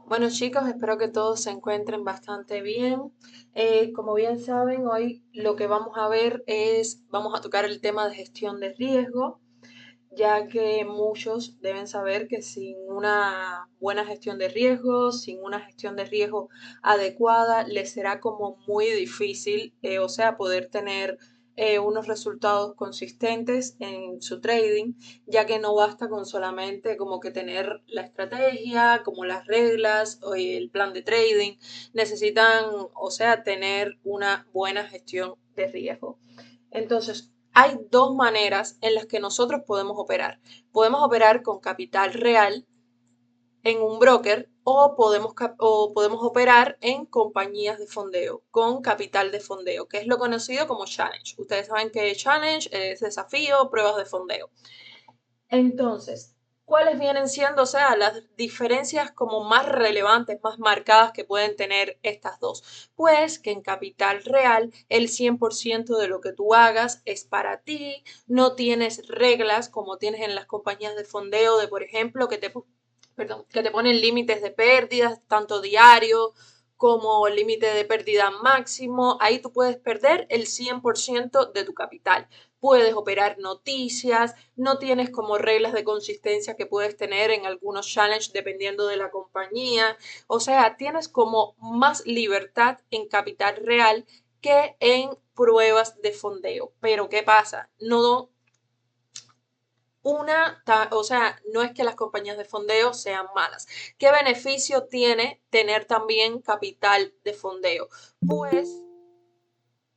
Bueno chicos, espero que todos se encuentren bastante bien. Como bien saben, hoy lo que vamos a ver vamos a tocar el tema de gestión de riesgo, ya que muchos deben saber que sin una buena gestión de riesgo, sin una gestión de riesgo adecuada, les será como muy difícil, o sea, poder tener unos resultados consistentes en su trading, ya que no basta con solamente como que tener la estrategia, como las reglas o el plan de trading, necesitan, o sea, tener una buena gestión de riesgo. Entonces, hay dos maneras en las que nosotros podemos operar. Podemos operar con capital real en un broker o podemos operar en compañías de fondeo con capital de fondeo, que es lo conocido como challenge. Ustedes saben que challenge es desafío, pruebas de fondeo. Entonces, ¿cuáles vienen siendo, o sea, las diferencias como más relevantes, más marcadas que pueden tener estas dos? Pues que en capital real el 100% de lo que tú hagas es para ti, no tienes reglas como tienes en las compañías de fondeo de, por ejemplo, que te ponen límites de pérdidas, tanto diario como límite de pérdida máximo. Ahí tú puedes perder el 100% de tu capital. Puedes operar noticias, no tienes como reglas de consistencia que puedes tener en algunos challenges dependiendo de la compañía. O sea, tienes como más libertad en capital real que en pruebas de fondeo. Pero ¿qué pasa? No o sea, no es que las compañías de fondeo sean malas. ¿Qué beneficio tiene tener también capital de fondeo? Pues,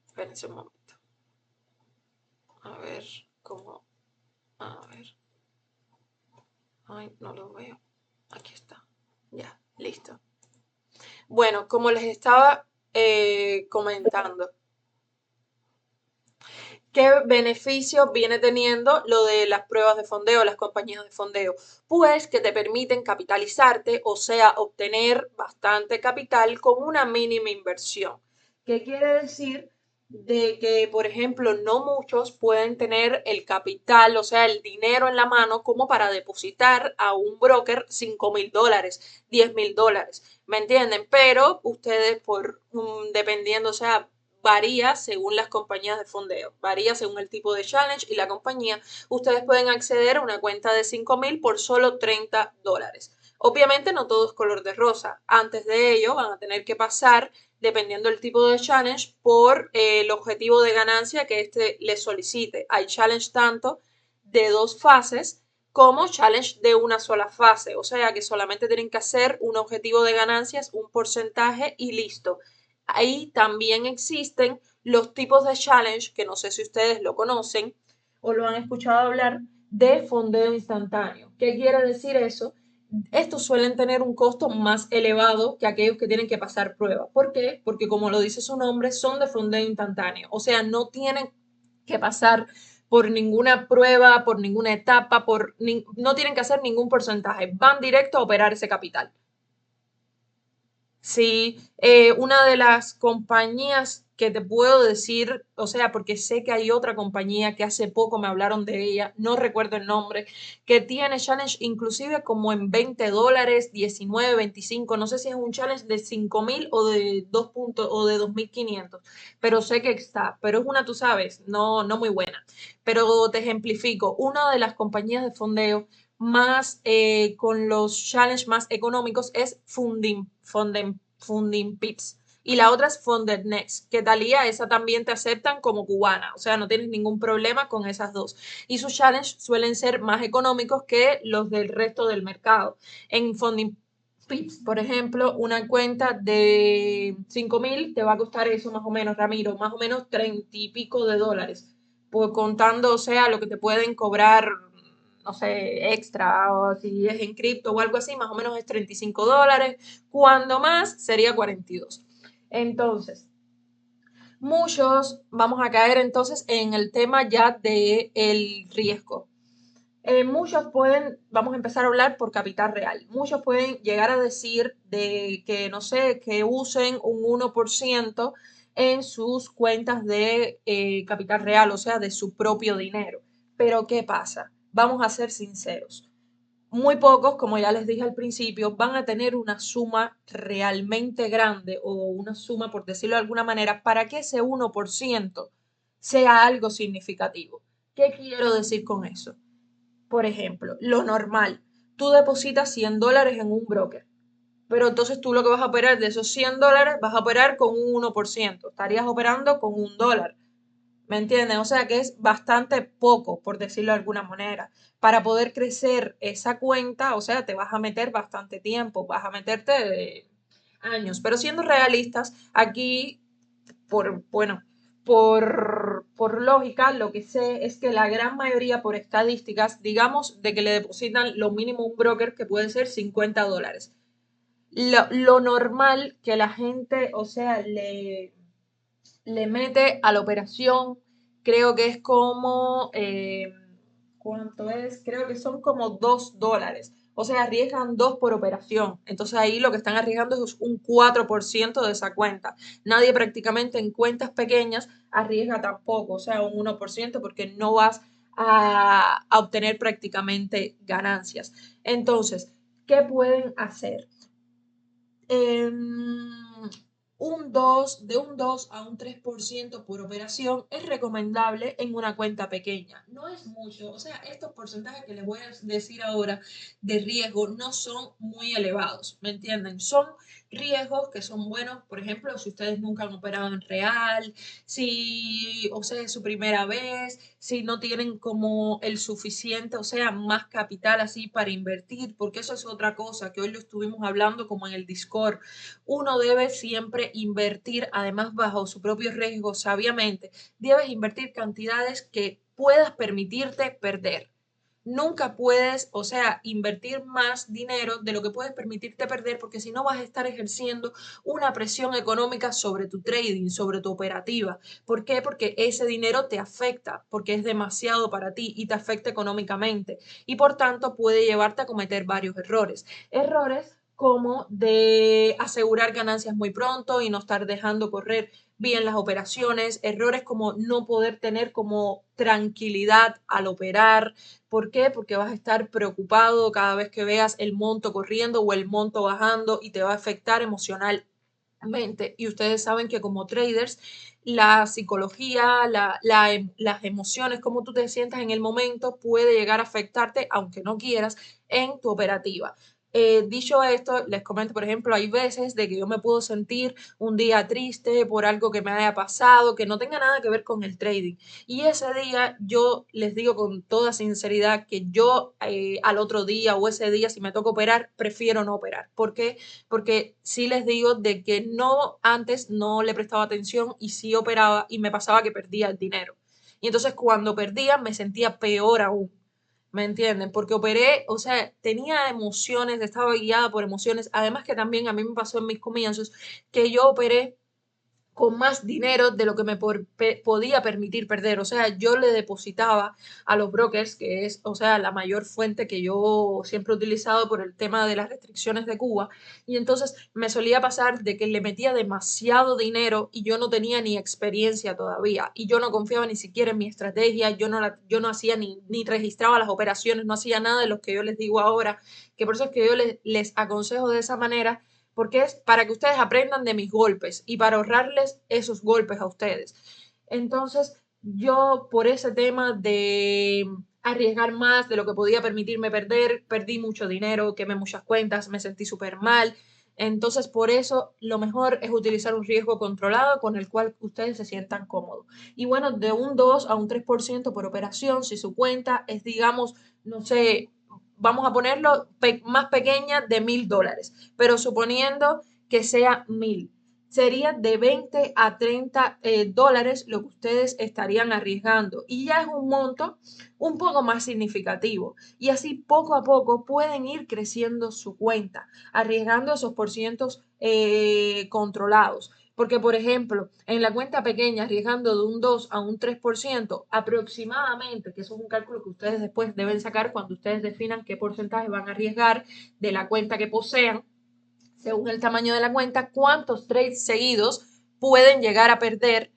espérense un momento, a ver cómo, a ver, ay, no lo veo, aquí está, ya, listo. Bueno, como les estaba comentando, ¿qué beneficios viene teniendo lo de las pruebas de fondeo, las compañías de fondeo? Pues que te permiten capitalizarte, o sea, obtener bastante capital con una mínima inversión. ¿Qué quiere decir? De que, por ejemplo, no muchos pueden tener el capital, o sea, el dinero en la mano como para depositar a un broker $5,000, $10,000, ¿me entienden? Pero ustedes, dependiendo, o sea, varía según las compañías de fondeo, varía según el tipo de challenge y la compañía. Ustedes pueden acceder a una cuenta de 5,000 por solo $30. Obviamente no todo es color de rosa. Antes de ello van a tener que pasar, dependiendo del tipo de challenge, por el objetivo de ganancia que éste les solicite. Hay challenge tanto de dos fases como challenge de una sola fase. O sea que solamente tienen que hacer un objetivo de ganancias, un porcentaje y listo. Ahí también existen los tipos de challenge, que no sé si ustedes lo conocen o lo han escuchado hablar, de fondeo instantáneo. ¿Qué quiere decir eso? Estos suelen tener un costo más elevado que aquellos que tienen que pasar prueba. ¿Por qué? Porque como lo dice su nombre, son de fondeo instantáneo. O sea, no tienen que pasar por ninguna prueba, por ninguna etapa, no tienen que hacer ningún porcentaje. Van directo a operar ese capital. Sí, una de las compañías que te puedo decir, o sea, porque sé que hay otra compañía que hace poco me hablaron de ella, no recuerdo el nombre, que tiene challenge inclusive como en $20, 19, 25, no sé si es un challenge de 5,000 o de 2 puntos o de 2,500, pero sé que está, pero es una, tú sabes, no muy buena. Pero te ejemplifico, una de las compañías de fondeo más con los challenge más económicos es Funding Pips. Y la otra es Funded Next, que talía, esa también te aceptan como cubana, o sea, no tienes ningún problema con esas dos. Y sus challenge suelen ser más económicos que los del resto del mercado. En Funding Pips, por ejemplo, una cuenta de 5,000 te va a costar eso más o menos, Ramiro, más o menos 30 y pico de dólares, pues contando, o sea, lo que te pueden cobrar, no sé, extra, o si es en cripto o algo así, más o menos es $35, cuando más sería 42. Entonces, muchos vamos a caer entonces en el tema ya del riesgo. Muchos pueden, vamos a empezar a hablar por capital real, muchos pueden llegar a decir de que, no sé, que usen un 1% en sus cuentas de capital real, o sea, de su propio dinero. Pero ¿qué pasa? Vamos a ser sinceros. Muy pocos, como ya les dije al principio, van a tener una suma realmente grande o una suma, por decirlo de alguna manera, para que ese 1% sea algo significativo. ¿Qué quiero decir con eso? Por ejemplo, lo normal, tú depositas $100 en un broker, pero entonces tú lo que vas a operar de esos $100 vas a operar con un 1%, estarías operando con $1. ¿Me entienden? O sea que es bastante poco, por decirlo de alguna manera. Para poder crecer esa cuenta, o sea, te vas a meter bastante tiempo, vas a meterte años. Pero siendo realistas, aquí, bueno, por lógica, lo que sé es que la gran mayoría, por estadísticas, digamos, de que le depositan lo mínimo a un broker, que puede ser $50. Lo normal que la gente, o sea, le mete a la operación, creo que es como, ¿cuánto es? Creo que son como $2. O sea, arriesgan 2 por operación. Entonces ahí lo que están arriesgando es un 4% de esa cuenta. Nadie prácticamente en cuentas pequeñas arriesga tampoco, o sea, un 1% porque no vas a obtener prácticamente ganancias. Entonces, ¿qué pueden hacer? De un 2 a un 3% por operación es recomendable en una cuenta pequeña. No es mucho, o sea, estos porcentajes que les voy a decir ahora de riesgo no son muy elevados, ¿me entienden? Son riesgos que son buenos, por ejemplo, si ustedes nunca han operado en real, si, o sea, es su primera vez, si no tienen como el suficiente, o sea, más capital así para invertir, porque eso es otra cosa que hoy lo estuvimos hablando como en el Discord. Uno debe siempre invertir, además bajo su propio riesgo, sabiamente, debes invertir cantidades que puedas permitirte perder. Nunca puedes, o sea, invertir más dinero de lo que puedes permitirte perder, porque si no vas a estar ejerciendo una presión económica sobre tu trading, sobre tu operativa. ¿Por qué? Porque ese dinero te afecta, porque es demasiado para ti y te afecta económicamente y por tanto puede llevarte a cometer varios errores. Errores como de asegurar ganancias muy pronto y no estar dejando correr bien las operaciones, errores como no poder tener como tranquilidad al operar. ¿Por qué? Porque vas a estar preocupado cada vez que veas el monto corriendo o el monto bajando y te va a afectar emocionalmente. Y ustedes saben que como traders, la psicología, las emociones, cómo tú te sientas en el momento, puede llegar a afectarte, aunque no quieras, en tu operativa. Dicho esto, les comento, por ejemplo, hay veces de que yo me puedo sentir un día triste por algo que me haya pasado, que no tenga nada que ver con el trading. Y ese día yo les digo con toda sinceridad que yo al otro día o ese día, si me toca operar, prefiero no operar. ¿Por qué? Porque sí les digo de que no, antes no le prestaba atención y sí operaba y me pasaba que perdía el dinero. Y entonces cuando perdía me sentía peor aún. ¿Me entienden? Porque operé, o sea, tenía emociones, estaba guiada por emociones. Además que también a mí me pasó en mis comienzos que yo operé con más dinero de lo que me podía permitir perder. O sea, yo le depositaba a los brokers, que es, o sea, la mayor fuente que yo siempre he utilizado por el tema de las restricciones de Cuba. Y entonces me solía pasar de que le metía demasiado dinero y yo no tenía ni experiencia todavía. Y yo no confiaba ni siquiera en mi estrategia, yo no hacía ni registraba las operaciones, no hacía nada de lo que yo les digo ahora, que por eso es que yo les aconsejo de esa manera porque es para que ustedes aprendan de mis golpes y para ahorrarles esos golpes a ustedes. Entonces, yo por ese tema de arriesgar más de lo que podía permitirme perder, perdí mucho dinero, quemé muchas cuentas, me sentí súper mal. Entonces, por eso lo mejor es utilizar un riesgo controlado con el cual ustedes se sientan cómodos. Y bueno, de un 2 a un 3% por operación, si su cuenta es, digamos, no sé, vamos a ponerlo más pequeña de $1,000, pero suponiendo que sea 1,000, sería de 20 a 30 dólares lo que ustedes estarían arriesgando y ya es un monto un poco más significativo y así poco a poco pueden ir creciendo su cuenta, arriesgando esos porcientos controlados. Porque, por ejemplo, en la cuenta pequeña, arriesgando de un 2 a un 3% aproximadamente, que eso es un cálculo que ustedes después deben sacar cuando ustedes definan qué porcentaje van a arriesgar de la cuenta que posean, según el tamaño de la cuenta, cuántos trades seguidos pueden llegar a perder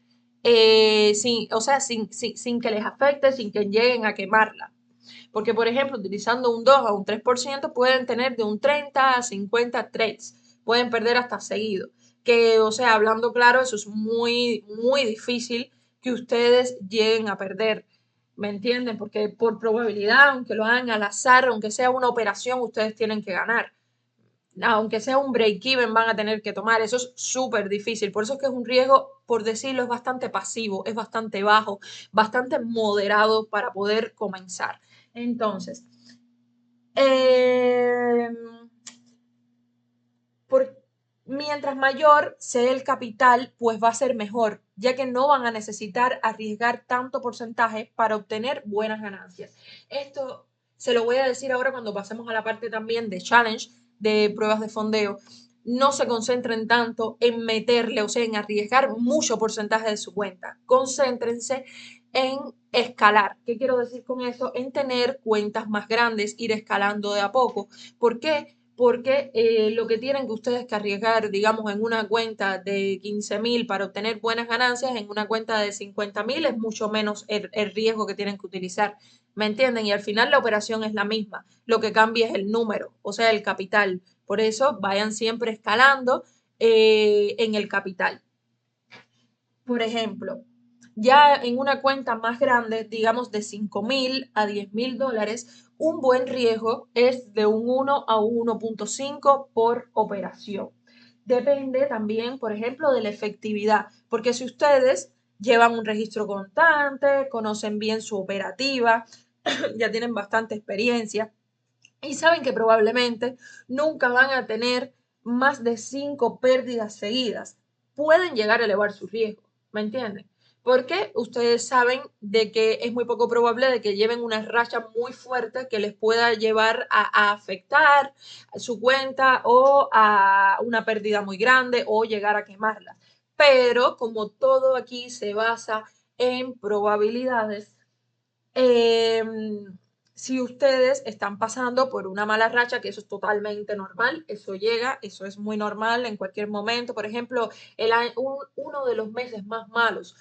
sin que les afecte, sin que lleguen a quemarla. Porque, por ejemplo, utilizando un 2 a un 3% pueden tener de un 30 a 50 trades. Pueden perder hasta seguido. Que, o sea, hablando claro, eso es muy, muy difícil que ustedes lleguen a perder. ¿Me entienden? Porque por probabilidad, aunque lo hagan al azar, aunque sea una operación, ustedes tienen que ganar. Aunque sea un break-even, van a tener que tomar. Eso es súper difícil. Por eso es que es un riesgo, por decirlo, es bastante pasivo, es bastante bajo, bastante moderado para poder comenzar. Entonces, eh, por, mientras mayor sea el capital, pues va a ser mejor, ya que no van a necesitar arriesgar tanto porcentaje para obtener buenas ganancias. Esto se lo voy a decir ahora cuando pasemos a la parte también de challenge, de pruebas de fondeo. No se concentren tanto en meterle, o sea, en arriesgar mucho porcentaje de su cuenta. Concéntrense en escalar. ¿Qué quiero decir con eso? En tener cuentas más grandes, ir escalando de a poco. ¿Por qué? Porque lo que tienen que ustedes que arriesgar, digamos, en una cuenta de 15.000 para obtener buenas ganancias, en una cuenta de 50.000 es mucho menos el riesgo que tienen que utilizar. ¿Me entienden? Y al final la operación es la misma. Lo que cambia es el número, o sea, el capital. Por eso vayan siempre escalando en el capital. Por ejemplo, ya en una cuenta más grande, digamos de 5.000 a 10.000 dólares, un buen riesgo es de un 1 a un 1.5 por operación. Depende también, por ejemplo, de la efectividad, porque si ustedes llevan un registro constante, conocen bien su operativa, ya tienen bastante experiencia y saben que probablemente nunca van a tener más de 5 pérdidas seguidas, pueden llegar a elevar su riesgo, ¿me entienden? Porque ustedes saben de que es muy poco probable de que lleven una racha muy fuerte que les pueda llevar a afectar a su cuenta o a una pérdida muy grande o llegar a quemarla. Pero como todo aquí se basa en probabilidades, eh, si ustedes están pasando por una mala racha, que eso es totalmente normal, eso llega, eso es muy normal en cualquier momento. Por ejemplo, uno de los meses más malos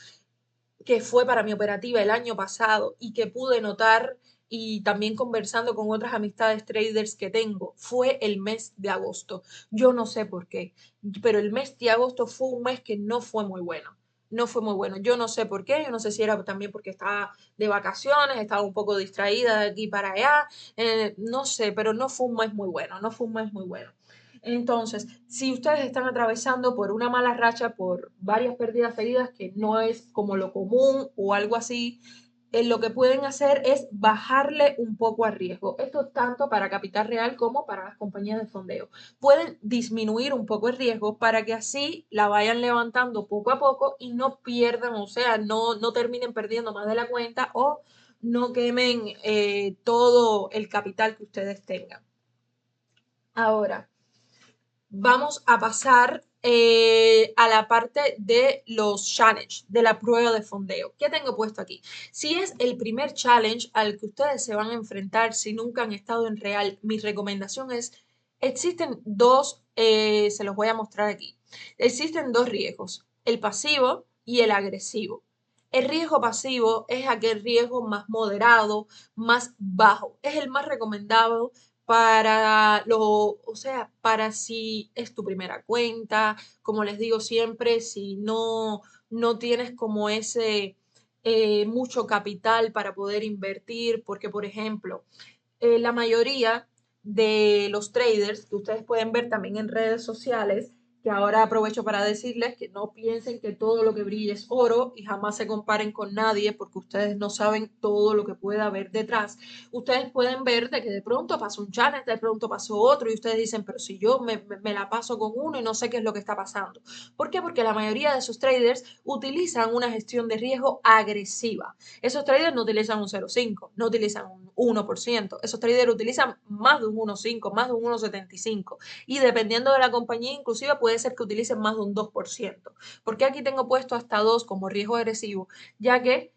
que fue para mi operativa el año pasado y que pude notar y también conversando con otras amistades traders que tengo, fue el mes de agosto. Yo no sé por qué, pero el mes de agosto fue un mes que no fue muy bueno. No fue muy bueno. Yo no sé por qué, yo no sé si era también porque estaba de vacaciones, estaba un poco distraída de aquí para allá, no sé, pero no fue un mes muy bueno, no fue un mes muy bueno. Entonces, si ustedes están atravesando por una mala racha, por varias pérdidas seguidas, que no es como lo común o algo así, lo que pueden hacer es bajarle un poco al riesgo. Esto tanto para Capital Real como para las compañías de fondeo. Pueden disminuir un poco el riesgo para que así la vayan levantando poco a poco y no pierdan, o sea, no terminen perdiendo más de la cuenta o no quemen todo el capital que ustedes tengan. Ahora, vamos a pasar a la parte de los challenge, de la prueba de fondeo. ¿Qué tengo puesto aquí? Si es el primer challenge al que ustedes se van a enfrentar si nunca han estado en real, mi recomendación es, existen dos, se los voy a mostrar aquí. Existen dos riesgos, el pasivo y el agresivo. El riesgo pasivo es aquel riesgo más moderado, más bajo. Es el más recomendado para o sea, para si es tu primera cuenta, como les digo siempre, si no tienes como ese mucho capital para poder invertir, porque por ejemplo, la mayoría de los traders que ustedes pueden ver también en redes sociales, que ahora aprovecho para decirles que no piensen que todo lo que brilla es oro y jamás se comparen con nadie porque ustedes no saben todo lo que puede haber detrás. Ustedes pueden ver de que de pronto pasó un challenge, de pronto pasó otro y ustedes dicen, pero si yo me la paso con uno y no sé qué es lo que está pasando. ¿Por qué? Porque la mayoría de esos traders utilizan una gestión de riesgo agresiva. Esos traders no utilizan un 0,5, no utilizan un 1%. Esos traders utilizan más de un 1,5, más de un 1,75. Y dependiendo de la compañía, inclusive puede ser que utilicen más de un 2%. Porque aquí tengo puesto hasta 2 como riesgo agresivo, ya que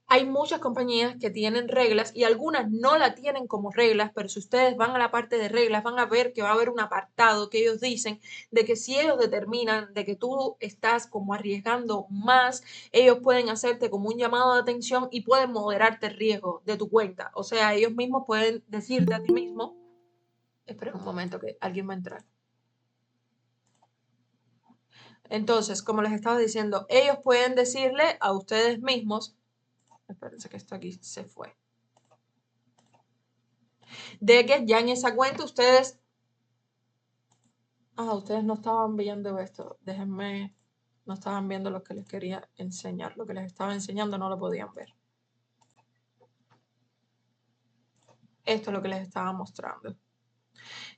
Hay muchas compañías que tienen reglas y algunas no la tienen como reglas, pero si ustedes van a la parte de reglas, van a ver que va a haber un apartado que ellos dicen de que si ellos determinan de que tú estás como arriesgando más, ellos pueden hacerte como un llamado de atención y pueden moderarte el riesgo de tu cuenta. O sea, ellos mismos pueden decirte a ti mismo, espera un momento que alguien va a entrar. Entonces, como les estaba diciendo, ellos pueden decirle a ustedes mismos, espérense que esto aquí se fue, de que ya en esa cuenta ustedes, ustedes no estaban viendo esto, déjenme, no estaban viendo lo que les quería enseñar, lo que les estaba enseñando no lo podían ver. Esto es lo que les estaba mostrando.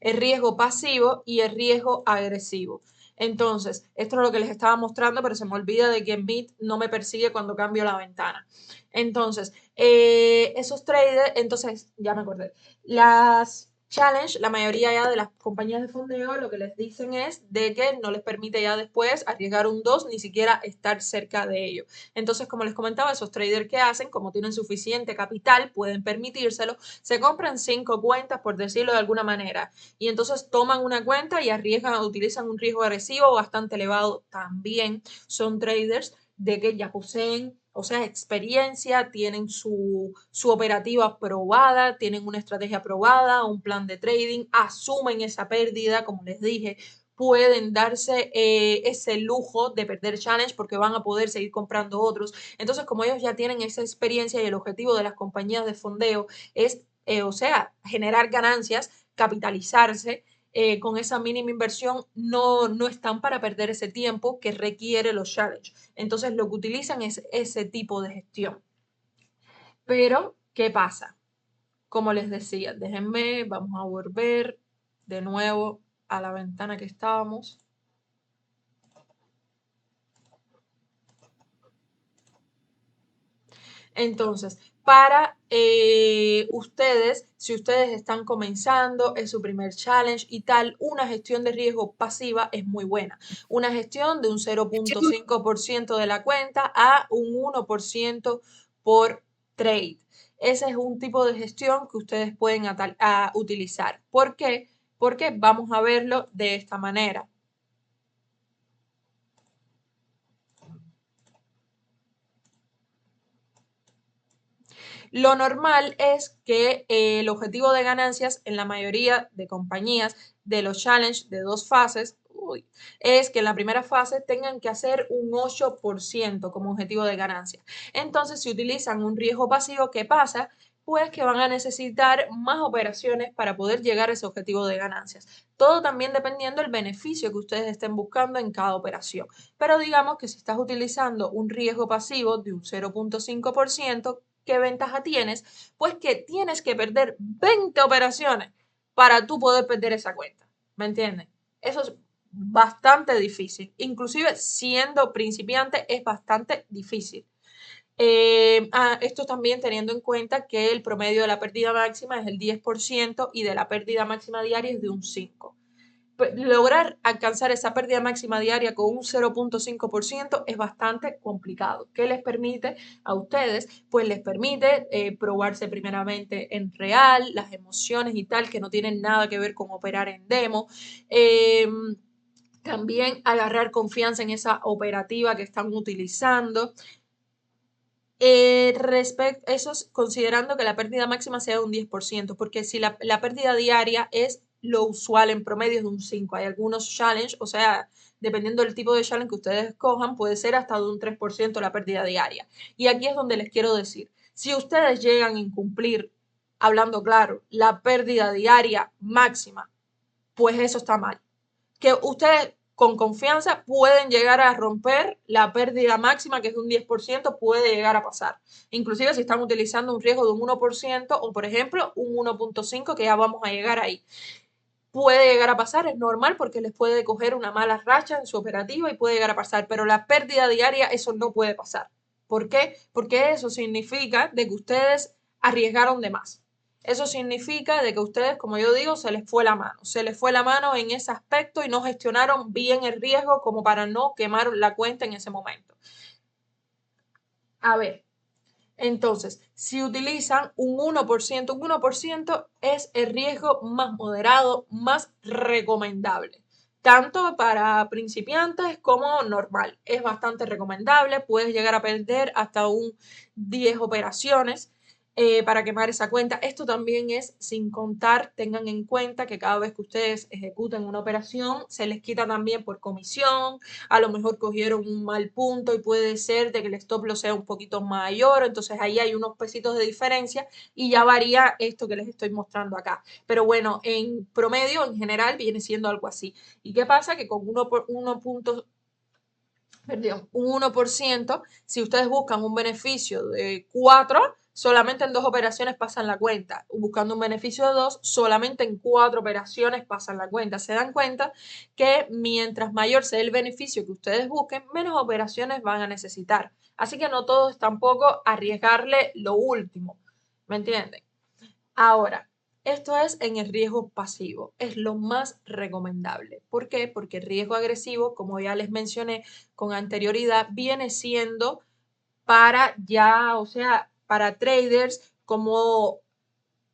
El riesgo pasivo y el riesgo agresivo. Entonces, esto es lo que les estaba mostrando, pero se me olvida de que Meet no me persigue cuando cambio la ventana. Entonces, esos traders, entonces, ya me acordé. Las challenge, la mayoría ya de las compañías de fondeo, lo que les dicen es de que no les permite ya después arriesgar un 2, ni siquiera estar cerca de ello. Entonces, como les comentaba, esos traders que hacen, como tienen suficiente capital, pueden permitírselo, se compran 5 cuentas, por decirlo de alguna manera, y entonces toman una cuenta y arriesgan, utilizan un riesgo agresivo bastante elevado también. Son traders de que ya poseen, o sea, experiencia, tienen su operativa probada, tienen una estrategia probada, un plan de trading, asumen esa pérdida, como les dije, pueden darse ese lujo de perder challenge porque van a poder seguir comprando otros. Entonces, como ellos ya tienen esa experiencia y el objetivo de las compañías de fondeo es, o sea, generar ganancias, capitalizarse, con esa mínima inversión, no están para perder ese tiempo que requiere los challenge. Entonces, lo que utilizan es ese tipo de gestión. Pero, ¿qué pasa? Como les decía, déjenme, vamos a volver de nuevo a la ventana que estábamos. Entonces, para ustedes, si ustedes están comenzando, es su primer challenge y tal, una gestión de riesgo pasiva es muy buena. Una gestión de un 0.5% de la cuenta a un 1% por trade. Ese es un tipo de gestión que ustedes pueden utilizar. ¿Por qué? Porque vamos a verlo de esta manera. Lo normal es que el objetivo de ganancias en la mayoría de compañías de los challenge de 2 fases es que en la primera fase tengan que hacer un 8% como objetivo de ganancia. Entonces, si utilizan un riesgo pasivo, ¿qué pasa? Pues que van a necesitar más operaciones para poder llegar a ese objetivo de ganancias. Todo también dependiendo del beneficio que ustedes estén buscando en cada operación. Pero digamos que si estás utilizando un riesgo pasivo de un 0.5%, ¿qué ventaja tienes? Pues que tienes que perder 20 operaciones para tú poder perder esa cuenta. ¿Me entienden? Eso es bastante difícil. Inclusive siendo principiante es bastante difícil. Esto también teniendo en cuenta que el promedio de la pérdida máxima es el 10% y de la pérdida máxima diaria es de un 5%. Lograr alcanzar esa pérdida máxima diaria con un 0.5% es bastante complicado. ¿Qué les permite a ustedes? Pues les permite probarse primeramente en real, las emociones y tal, que no tienen nada que ver con operar en demo. También agarrar confianza en esa operativa que están utilizando. Eso es considerando que la pérdida máxima sea de un 10%, porque si la pérdida diaria es lo usual en promedio es de un 5%. Hay algunos challenge, o sea, dependiendo del tipo de challenge que ustedes escojan, puede ser hasta de un 3% la pérdida diaria. Y aquí es donde les quiero decir, si ustedes llegan a incumplir, hablando claro, la pérdida diaria máxima, pues eso está mal. Que ustedes con confianza pueden llegar a romper la pérdida máxima, que es de un 10%, puede llegar a pasar. Inclusive si están utilizando un riesgo de un 1% o, por ejemplo, un 1.5%, que ya vamos a llegar ahí. Puede llegar a pasar, es normal porque les puede coger una mala racha en su operativa y puede llegar a pasar, pero la pérdida diaria, eso no puede pasar. ¿Por qué? Porque eso significa de que ustedes arriesgaron de más. Eso significa de que ustedes, como yo digo, se les fue la mano. Se les fue la mano en ese aspecto y no gestionaron bien el riesgo como para no quemar la cuenta en ese momento. A ver, Entonces, si utilizan un 1% es el riesgo más moderado, más recomendable, tanto para principiantes como normal. Es bastante recomendable, puedes llegar a perder hasta un 10 operaciones para quemar esa cuenta. Esto también es sin contar, tengan en cuenta que cada vez que ustedes ejecuten una operación, se les quita también por comisión, a lo mejor cogieron un mal punto y puede ser de que el stop loss sea un poquito mayor, entonces ahí hay unos pesitos de diferencia y ya varía esto que les estoy mostrando acá. Pero bueno, en promedio, en general, viene siendo algo así. ¿Y qué pasa? Que con 1 perdón, un 1%, si ustedes buscan un beneficio de 4, solamente en 2 operaciones pasan la cuenta. Buscando un beneficio de 2, solamente en 4 operaciones pasan la cuenta. Se dan cuenta que mientras mayor sea el beneficio que ustedes busquen, menos operaciones van a necesitar. Así que no todo es tampoco arriesgarle lo último. ¿Me entienden? Ahora, esto es en el riesgo pasivo, es lo más recomendable. ¿Por qué? Porque el riesgo agresivo, como ya les mencioné con anterioridad, viene siendo para ya, o sea, para traders como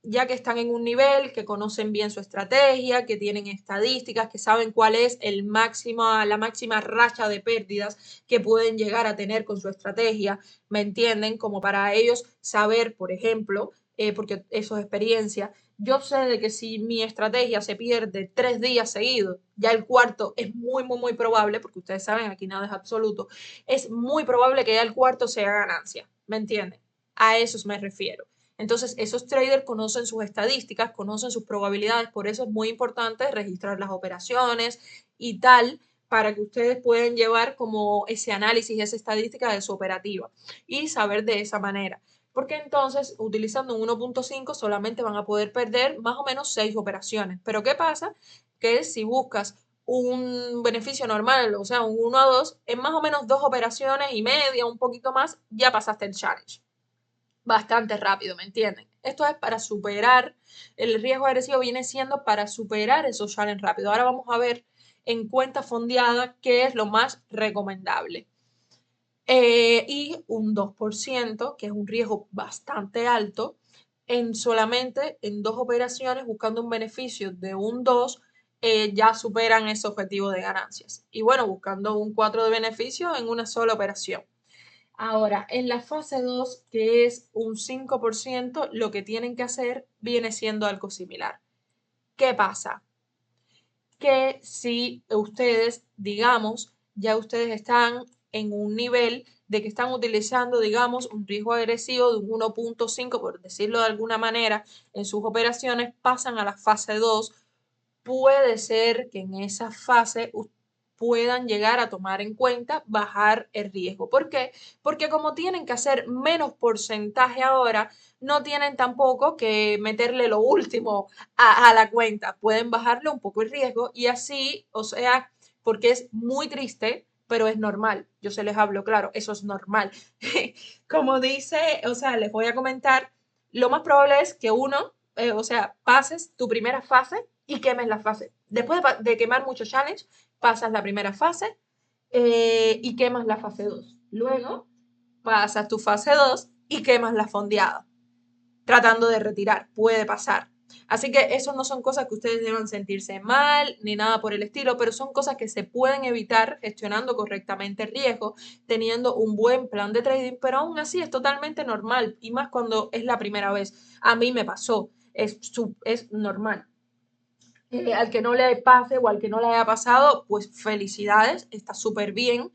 ya que están en un nivel, que conocen bien su estrategia, que tienen estadísticas, que saben cuál es la máxima racha de pérdidas que pueden llegar a tener con su estrategia, ¿me entienden? Como para ellos saber, por ejemplo, porque eso es experiencia, yo sé de que si mi estrategia se pierde 3 días seguidos, ya el cuarto es muy probable, porque ustedes saben, aquí nada es absoluto, es muy probable que ya el cuarto sea ganancia, ¿me entienden? A eso me refiero. Entonces, esos traders conocen sus estadísticas, conocen sus probabilidades, por eso es muy importante registrar las operaciones y tal, para que ustedes puedan llevar como ese análisis, esa estadística de su operativa y saber de esa manera. Porque entonces, utilizando un 1.5 solamente van a poder perder más o menos 6 operaciones. Pero ¿qué pasa? Que si buscas un beneficio normal, o sea, un 1 a 2, en más o menos 2 operaciones y media, un poquito más, ya pasaste el challenge bastante rápido, ¿me entienden? Esto es para superar, el riesgo agresivo viene siendo para superar esos challenges rápido. Ahora vamos a ver en cuenta fondeada qué es lo más recomendable. Y un 2%, que es un riesgo bastante alto, en solamente en 2 operaciones, buscando un beneficio de un 2, ya superan ese objetivo de ganancias. Y bueno, buscando un 4 de beneficio en una sola operación. Ahora, en la fase 2, que es un 5%, lo que tienen que hacer viene siendo algo similar. ¿Qué pasa? Que si ustedes, digamos, ya ustedes están en un nivel de que están utilizando, digamos, un riesgo agresivo de un 1.5, por decirlo de alguna manera, en sus operaciones, pasan a la fase 2, puede ser que en esa fase puedan llegar a tomar en cuenta bajar el riesgo. ¿Por qué? Porque como tienen que hacer menos porcentaje ahora, no tienen tampoco que meterle lo último a la cuenta. Pueden bajarle un poco el riesgo y así, o sea, porque es muy triste, pero es normal. Yo se les hablo claro, eso es normal. Como dice, o sea, les voy a comentar, lo más probable es que uno, o sea, pases tu primera fase y quemes la fase. Después de quemar muchos challenge, pasas la primera fase y quemas la fase 2. Luego pasas tu fase 2 y quemas la fondeada, tratando de retirar. Puede pasar. Así que eso no son cosas que ustedes deban sentirse mal ni nada por el estilo, pero son cosas que se pueden evitar gestionando correctamente el riesgo, teniendo un buen plan de trading, pero aún así es totalmente normal y más cuando es la primera vez. A mí me pasó, es normal. Al que no le pase o al que no le haya pasado, pues felicidades, está súper bien,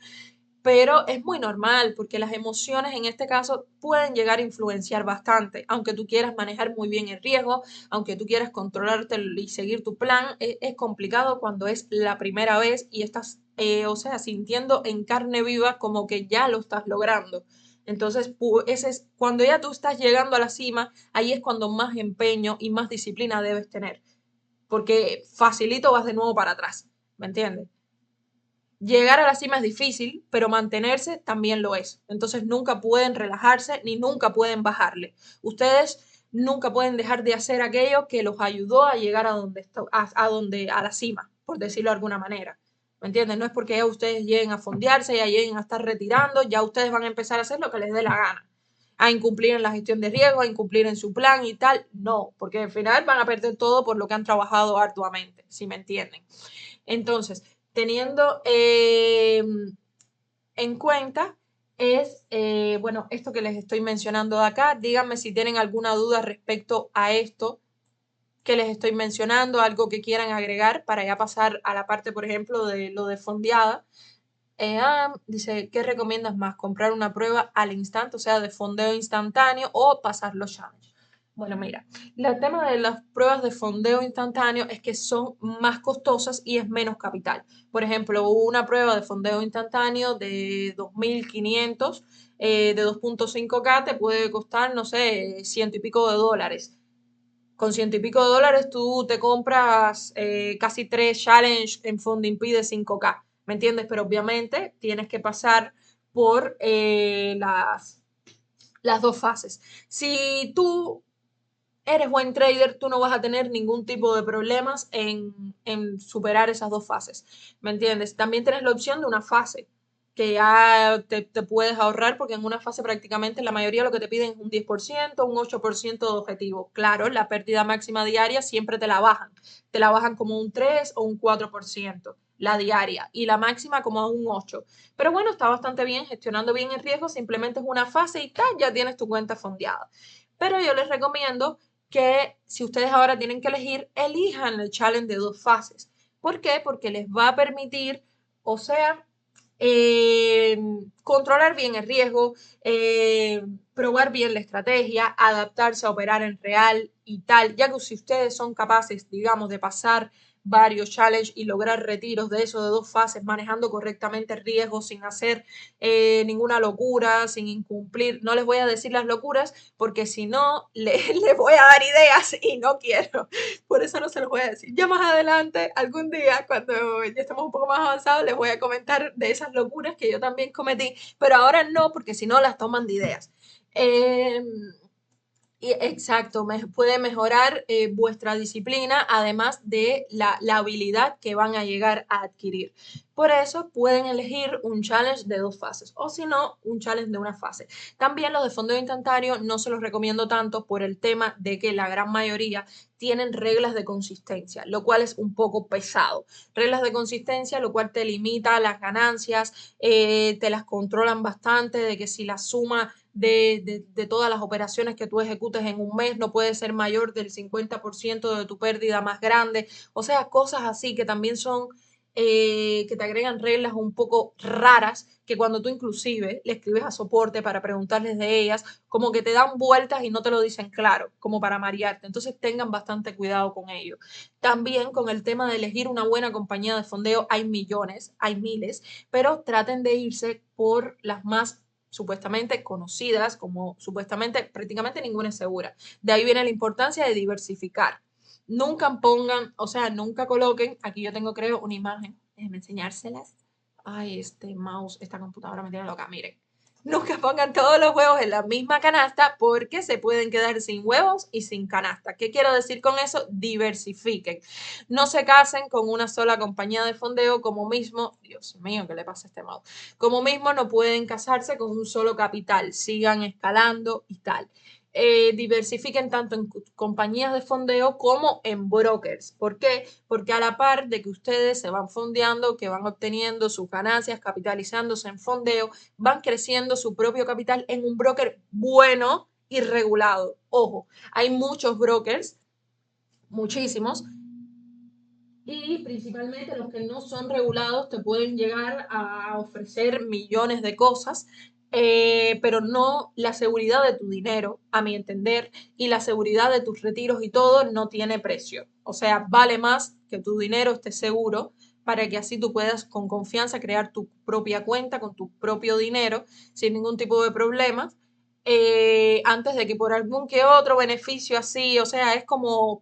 pero es muy normal porque las emociones en este caso pueden llegar a influenciar bastante, aunque tú quieras manejar muy bien el riesgo, aunque tú quieras controlarte y seguir tu plan, es complicado cuando es la primera vez y estás, o sea, sintiendo en carne viva como que ya lo estás logrando. Entonces, ese es, cuando ya tú estás llegando a la cima, ahí es cuando más empeño y más disciplina debes tener porque facilito vas de nuevo para atrás, ¿me entiendes? Llegar a la cima es difícil, pero mantenerse también lo es. Entonces nunca pueden relajarse ni nunca pueden bajarle. Ustedes nunca pueden dejar de hacer aquello que los ayudó a llegar a donde, a la cima, por decirlo de alguna manera. ¿Me entienden? No es porque ya ustedes lleguen a fondearse, ya lleguen a estar retirando, ya ustedes van a empezar a hacer lo que les dé la gana. a incumplir en la gestión de riesgo, a incumplir en su plan y tal. No, porque al final van a perder todo por lo que han trabajado arduamente, si me entienden. Entonces, teniendo en cuenta es, bueno, esto que les estoy mencionando de acá. Díganme si tienen alguna duda respecto a esto que les estoy mencionando, algo que quieran agregar para ya pasar a la parte, por ejemplo, de lo de fondeada. Dice, ¿qué recomiendas más? ¿Comprar una prueba al instante, o sea, de fondeo instantáneo o pasar los challenge? Bueno, mira, el tema de las pruebas de fondeo instantáneo es que son más costosas y es menos capital. Por ejemplo, una prueba de fondeo instantáneo de 2.500, de 2.5K te puede costar, no sé, ciento y pico de dólares. Con ciento y pico de dólares tú te compras casi 3 challenge en Funding de 5K, ¿me entiendes? Pero obviamente tienes que pasar por las dos fases. Si tú eres buen trader, tú no vas a tener ningún tipo de problemas en superar esas dos fases, ¿me entiendes? También tienes la opción de una fase que ya te puedes ahorrar porque en una fase prácticamente la mayoría lo que te piden es un 10%, un 8% de objetivo. Claro, la pérdida máxima diaria siempre te la bajan como un 3 o un 4% la diaria y la máxima como a un 8. Pero bueno, está bastante bien, gestionando bien el riesgo, simplemente es una fase y tal, ya tienes tu cuenta fondeada. Pero yo les recomiendo que si ustedes ahora tienen que elegir, elijan el challenge de dos fases. ¿Por qué? Porque les va a permitir, o sea, controlar bien el riesgo, probar bien la estrategia, adaptarse a operar en real y tal, ya que si ustedes son capaces, digamos, de pasar varios challenges y lograr retiros de eso de dos fases, manejando correctamente el riesgo sin hacer ninguna locura, sin incumplir. No les voy a decir las locuras porque si no, les voy a dar ideas y no quiero. Por eso no se los voy a decir. Ya más adelante, algún día, cuando ya estemos un poco más avanzados, les voy a comentar de esas locuras que yo también cometí, pero ahora no, porque si no las toman de ideas. Eh, Exacto, puede mejorar vuestra disciplina, además de la habilidad que van a llegar a adquirir. Por eso pueden elegir un challenge de dos fases o si no, un challenge de una fase. También los de fondeo instantáneo no se los recomiendo tanto por el tema de que la gran mayoría tienen reglas de consistencia, lo cual es un poco pesado. Reglas de consistencia, lo cual te limita las ganancias, te las controlan bastante, de que si la suma de todas las operaciones que tú ejecutes en un mes no puede ser mayor del 50% de tu pérdida más grande. O sea, cosas así que también son, que te agregan reglas un poco raras, que cuando tú inclusive le escribes a soporte para preguntarles de ellas, como que te dan vueltas y no te lo dicen claro, como para marearte. Entonces tengan bastante cuidado con ello. También con el tema de elegir una buena compañía de fondeo, hay millones, hay miles, pero traten de irse por las más supuestamente conocidas, como supuestamente prácticamente ninguna es segura. De ahí viene la importancia de diversificar. Nunca pongan, o sea, nunca coloquen, aquí yo tengo creo una imagen, déjenme enseñárselas. Ay, este mouse, esta computadora me tiene loca, miren. Nunca pongan todos los huevos en la misma canasta porque se pueden quedar sin huevos y sin canasta. ¿Qué quiero decir con eso? Diversifiquen. No se casen con una sola compañía de fondeo como mismo, Dios mío, ¿qué le pasa a este mouse? Como mismo no pueden casarse con un solo capital, sigan escalando y tal. Diversifiquen tanto en compañías de fondeo como en brokers. ¿Por qué? Porque a la par de que ustedes se van fondeando, que van obteniendo sus ganancias, capitalizándose en fondeo, van creciendo su propio capital en un broker bueno y regulado. Ojo, hay muchos brokers, muchísimos, y principalmente los que no son regulados te pueden llegar a ofrecer millones de cosas, pero no la seguridad de tu dinero, a mi entender, y la seguridad de tus retiros y todo no tiene precio. O sea, vale más que tu dinero esté seguro para que así tú puedas con confianza crear tu propia cuenta con tu propio dinero sin ningún tipo de problema. Antes de que por algún que otro beneficio así, o sea, es como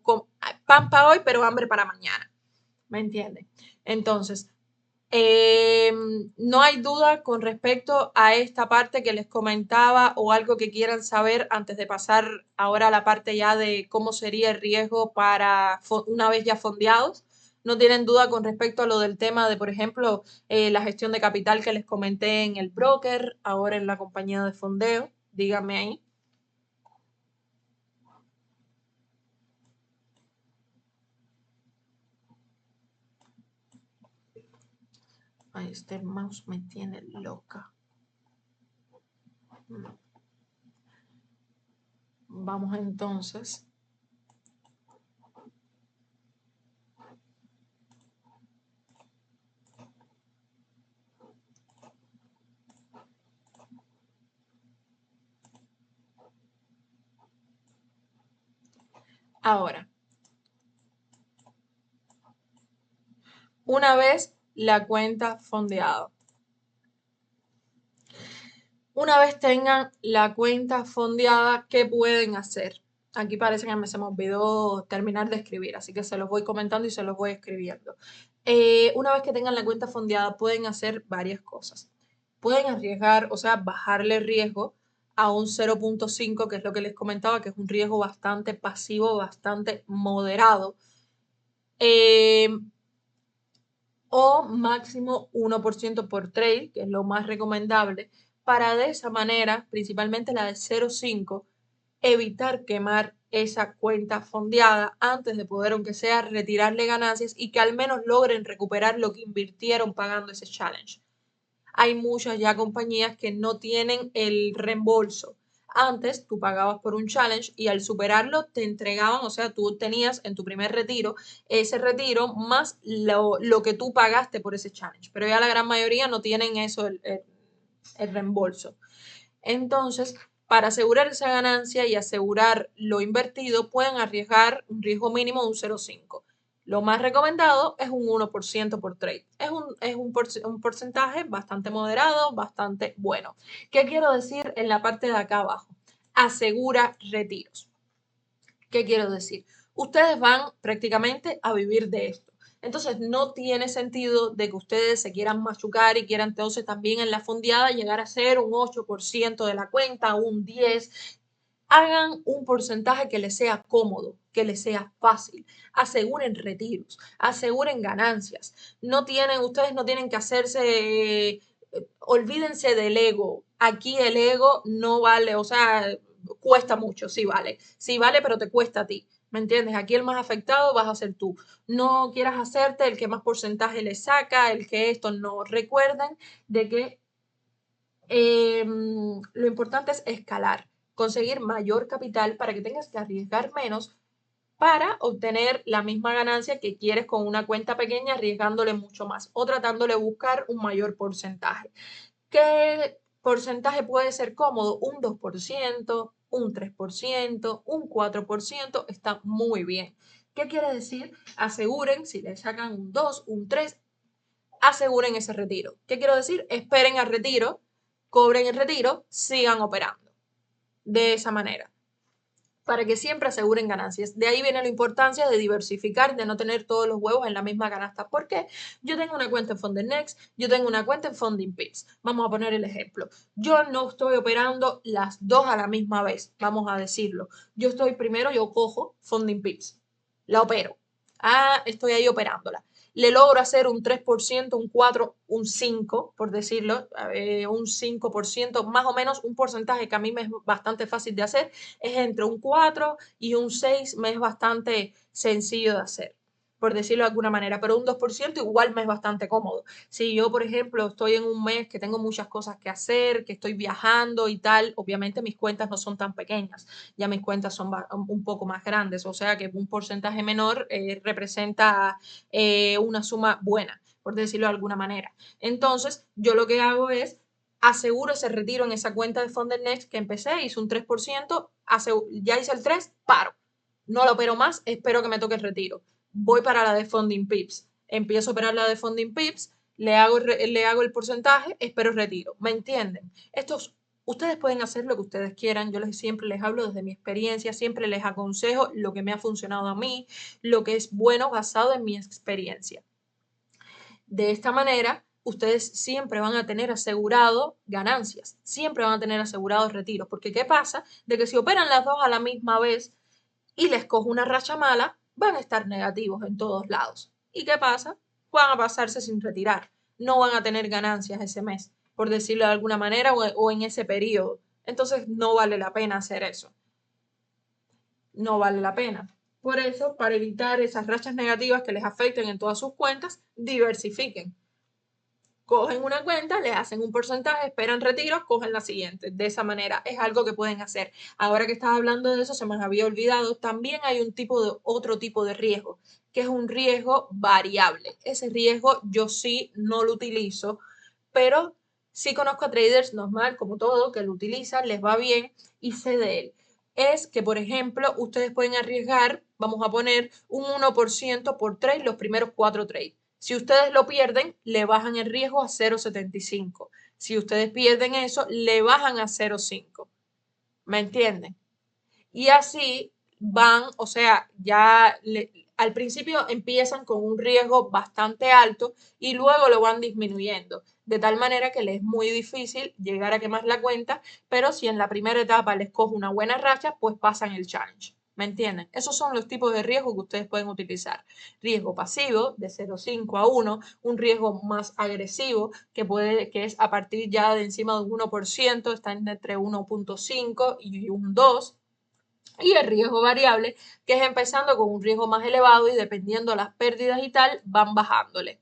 pan para hoy, pero hambre para mañana. ¿Me entienden? Entonces, eh, no hay duda con respecto a esta parte que les comentaba o algo que quieran saber antes de pasar ahora a la parte ya de cómo sería el riesgo para una vez ya fondeados. No tienen duda con respecto a lo del tema de, por ejemplo, la gestión de capital que les comenté en el broker, ahora en la compañía de fondeo. Díganme ahí. Ay, este mouse me tiene loca. Vamos entonces. Ahora, una vez la cuenta fondeada. Una vez tengan la cuenta fondeada, ¿qué pueden hacer? Aquí parece que se me olvidó terminar de escribir, así que se los voy comentando y se los voy escribiendo. Una vez que tengan la cuenta fondeada, pueden hacer varias cosas. Pueden arriesgar, o sea, bajarle riesgo a un 0.5, que es lo que les comentaba, que es un riesgo bastante pasivo, bastante moderado. O máximo 1% por trade, que es lo más recomendable, para de esa manera, principalmente la de 0.5, evitar quemar esa cuenta fondeada antes de poder, aunque sea, retirarle ganancias y que al menos logren recuperar lo que invirtieron pagando ese challenge. Hay muchas ya compañías que no tienen el reembolso. Antes tú pagabas por un challenge y al superarlo te entregaban, o sea, tú tenías en tu primer retiro ese retiro más lo que tú pagaste por ese challenge. Pero ya la gran mayoría no tienen eso, el reembolso. Entonces, para asegurar esa ganancia y asegurar lo invertido, pueden arriesgar un riesgo mínimo de un 0,5. Lo más recomendado es un 1% por trade. Es un porcentaje bastante moderado, bastante bueno. ¿Qué quiero decir en la parte de acá abajo? Asegura retiros. ¿Qué quiero decir? Ustedes van prácticamente a vivir de esto. Entonces no tiene sentido de que ustedes se quieran machucar y quieran entonces también en la fondeada llegar a ser un 8% de la cuenta, un 10%. Hagan un porcentaje que les sea cómodo, que les sea fácil. Aseguren retiros, aseguren ganancias. Ustedes no tienen que hacerse, olvídense del ego. Aquí el ego no vale, o sea, cuesta mucho, sí vale, pero te cuesta a ti. ¿Me entiendes? Aquí el más afectado vas a ser tú. No quieras hacerte el que más porcentaje le saca, el que esto no. Recuerden de que lo importante es escalar, conseguir mayor capital para que tengas que arriesgar menos para obtener la misma ganancia que quieres con una cuenta pequeña, arriesgándole mucho más o tratándole de buscar un mayor porcentaje. ¿Qué porcentaje puede ser cómodo? Un 2%, un 3%, un 4%, está muy bien. ¿Qué quiere decir? Aseguren, si le sacan un 2, un 3, aseguren ese retiro. ¿Qué quiero decir? Esperen al retiro, cobren el retiro, sigan operando. De esa manera, para que siempre aseguren ganancias. De ahí viene la importancia de diversificar, de no tener todos los huevos en la misma canasta. ¿Por qué? Yo tengo una cuenta en Funding Next, yo tengo una cuenta en Funding Pips. Vamos a poner el ejemplo. Yo no estoy operando las dos a la misma vez, vamos a decirlo. Yo cojo Funding Pips, la opero. Estoy ahí operándola. Le logro hacer un 3%, un 4%, un 5%, por decirlo, un 5%, más o menos un porcentaje que a mí me es bastante fácil de hacer, es entre un 4 y un 6, me es bastante sencillo de hacer, por decirlo de alguna manera, pero un 2% igual me es bastante cómodo. Si yo, por ejemplo, estoy en un mes que tengo muchas cosas que hacer, que estoy viajando y tal, obviamente mis cuentas no son tan pequeñas, ya mis cuentas son un poco más grandes, o sea que un porcentaje menor representa una suma buena, por decirlo de alguna manera. Entonces, yo lo que hago es aseguro ese retiro en esa cuenta de Fund Next que empecé, hice un 3%, ya hice el 3, paro. No lo opero más, espero que me toque el retiro. Voy para la de Funding Pips. Empiezo a operar la de Funding Pips, le hago el porcentaje, espero el retiro. ¿Me entienden? Ustedes pueden hacer lo que ustedes quieran. Yo siempre les hablo desde mi experiencia, siempre les aconsejo lo que me ha funcionado a mí, lo que es bueno basado en mi experiencia. De esta manera, ustedes siempre van a tener asegurado ganancias, siempre van a tener asegurados retiros, porque ¿qué pasa? De que si operan las dos a la misma vez y les cojo una racha mala, van a estar negativos en todos lados. ¿Y qué pasa? Van a pasarse sin retirar, no van a tener ganancias ese mes, por decirlo de alguna manera, o en ese periodo. Entonces no vale la pena hacer eso. No vale la pena. Por eso, para evitar esas rachas negativas que les afecten en todas sus cuentas, diversifiquen. Cogen una cuenta, le hacen un porcentaje, esperan retiro, cogen la siguiente. De esa manera es algo que pueden hacer. Ahora que estás hablando de eso, se me había olvidado, también hay otro tipo de riesgo, que es un riesgo variable. Ese riesgo yo sí no lo utilizo, pero sí conozco a traders normal, como todo, que lo utilizan, les va bien y sé de él. Es que, por ejemplo, ustedes pueden arriesgar, vamos a poner un 1% por trade los primeros 4 trades. Si ustedes lo pierden, le bajan el riesgo a 0,75. Si ustedes pierden eso, le bajan a 0,5. ¿Me entienden? Y así van, o sea, al principio empiezan con un riesgo bastante alto y luego lo van disminuyendo, de tal manera que les es muy difícil llegar a quemar la cuenta, pero si en la primera etapa les coge una buena racha, pues pasan el challenge. ¿Me entienden? Esos son los tipos de riesgo que ustedes pueden utilizar. Riesgo pasivo de 0,5 a 1, un riesgo más agresivo que es a partir ya de encima de un 1%, está entre 1,5 y un 2, y el riesgo variable, que es empezando con un riesgo más elevado y dependiendo de las pérdidas y tal, van bajándole.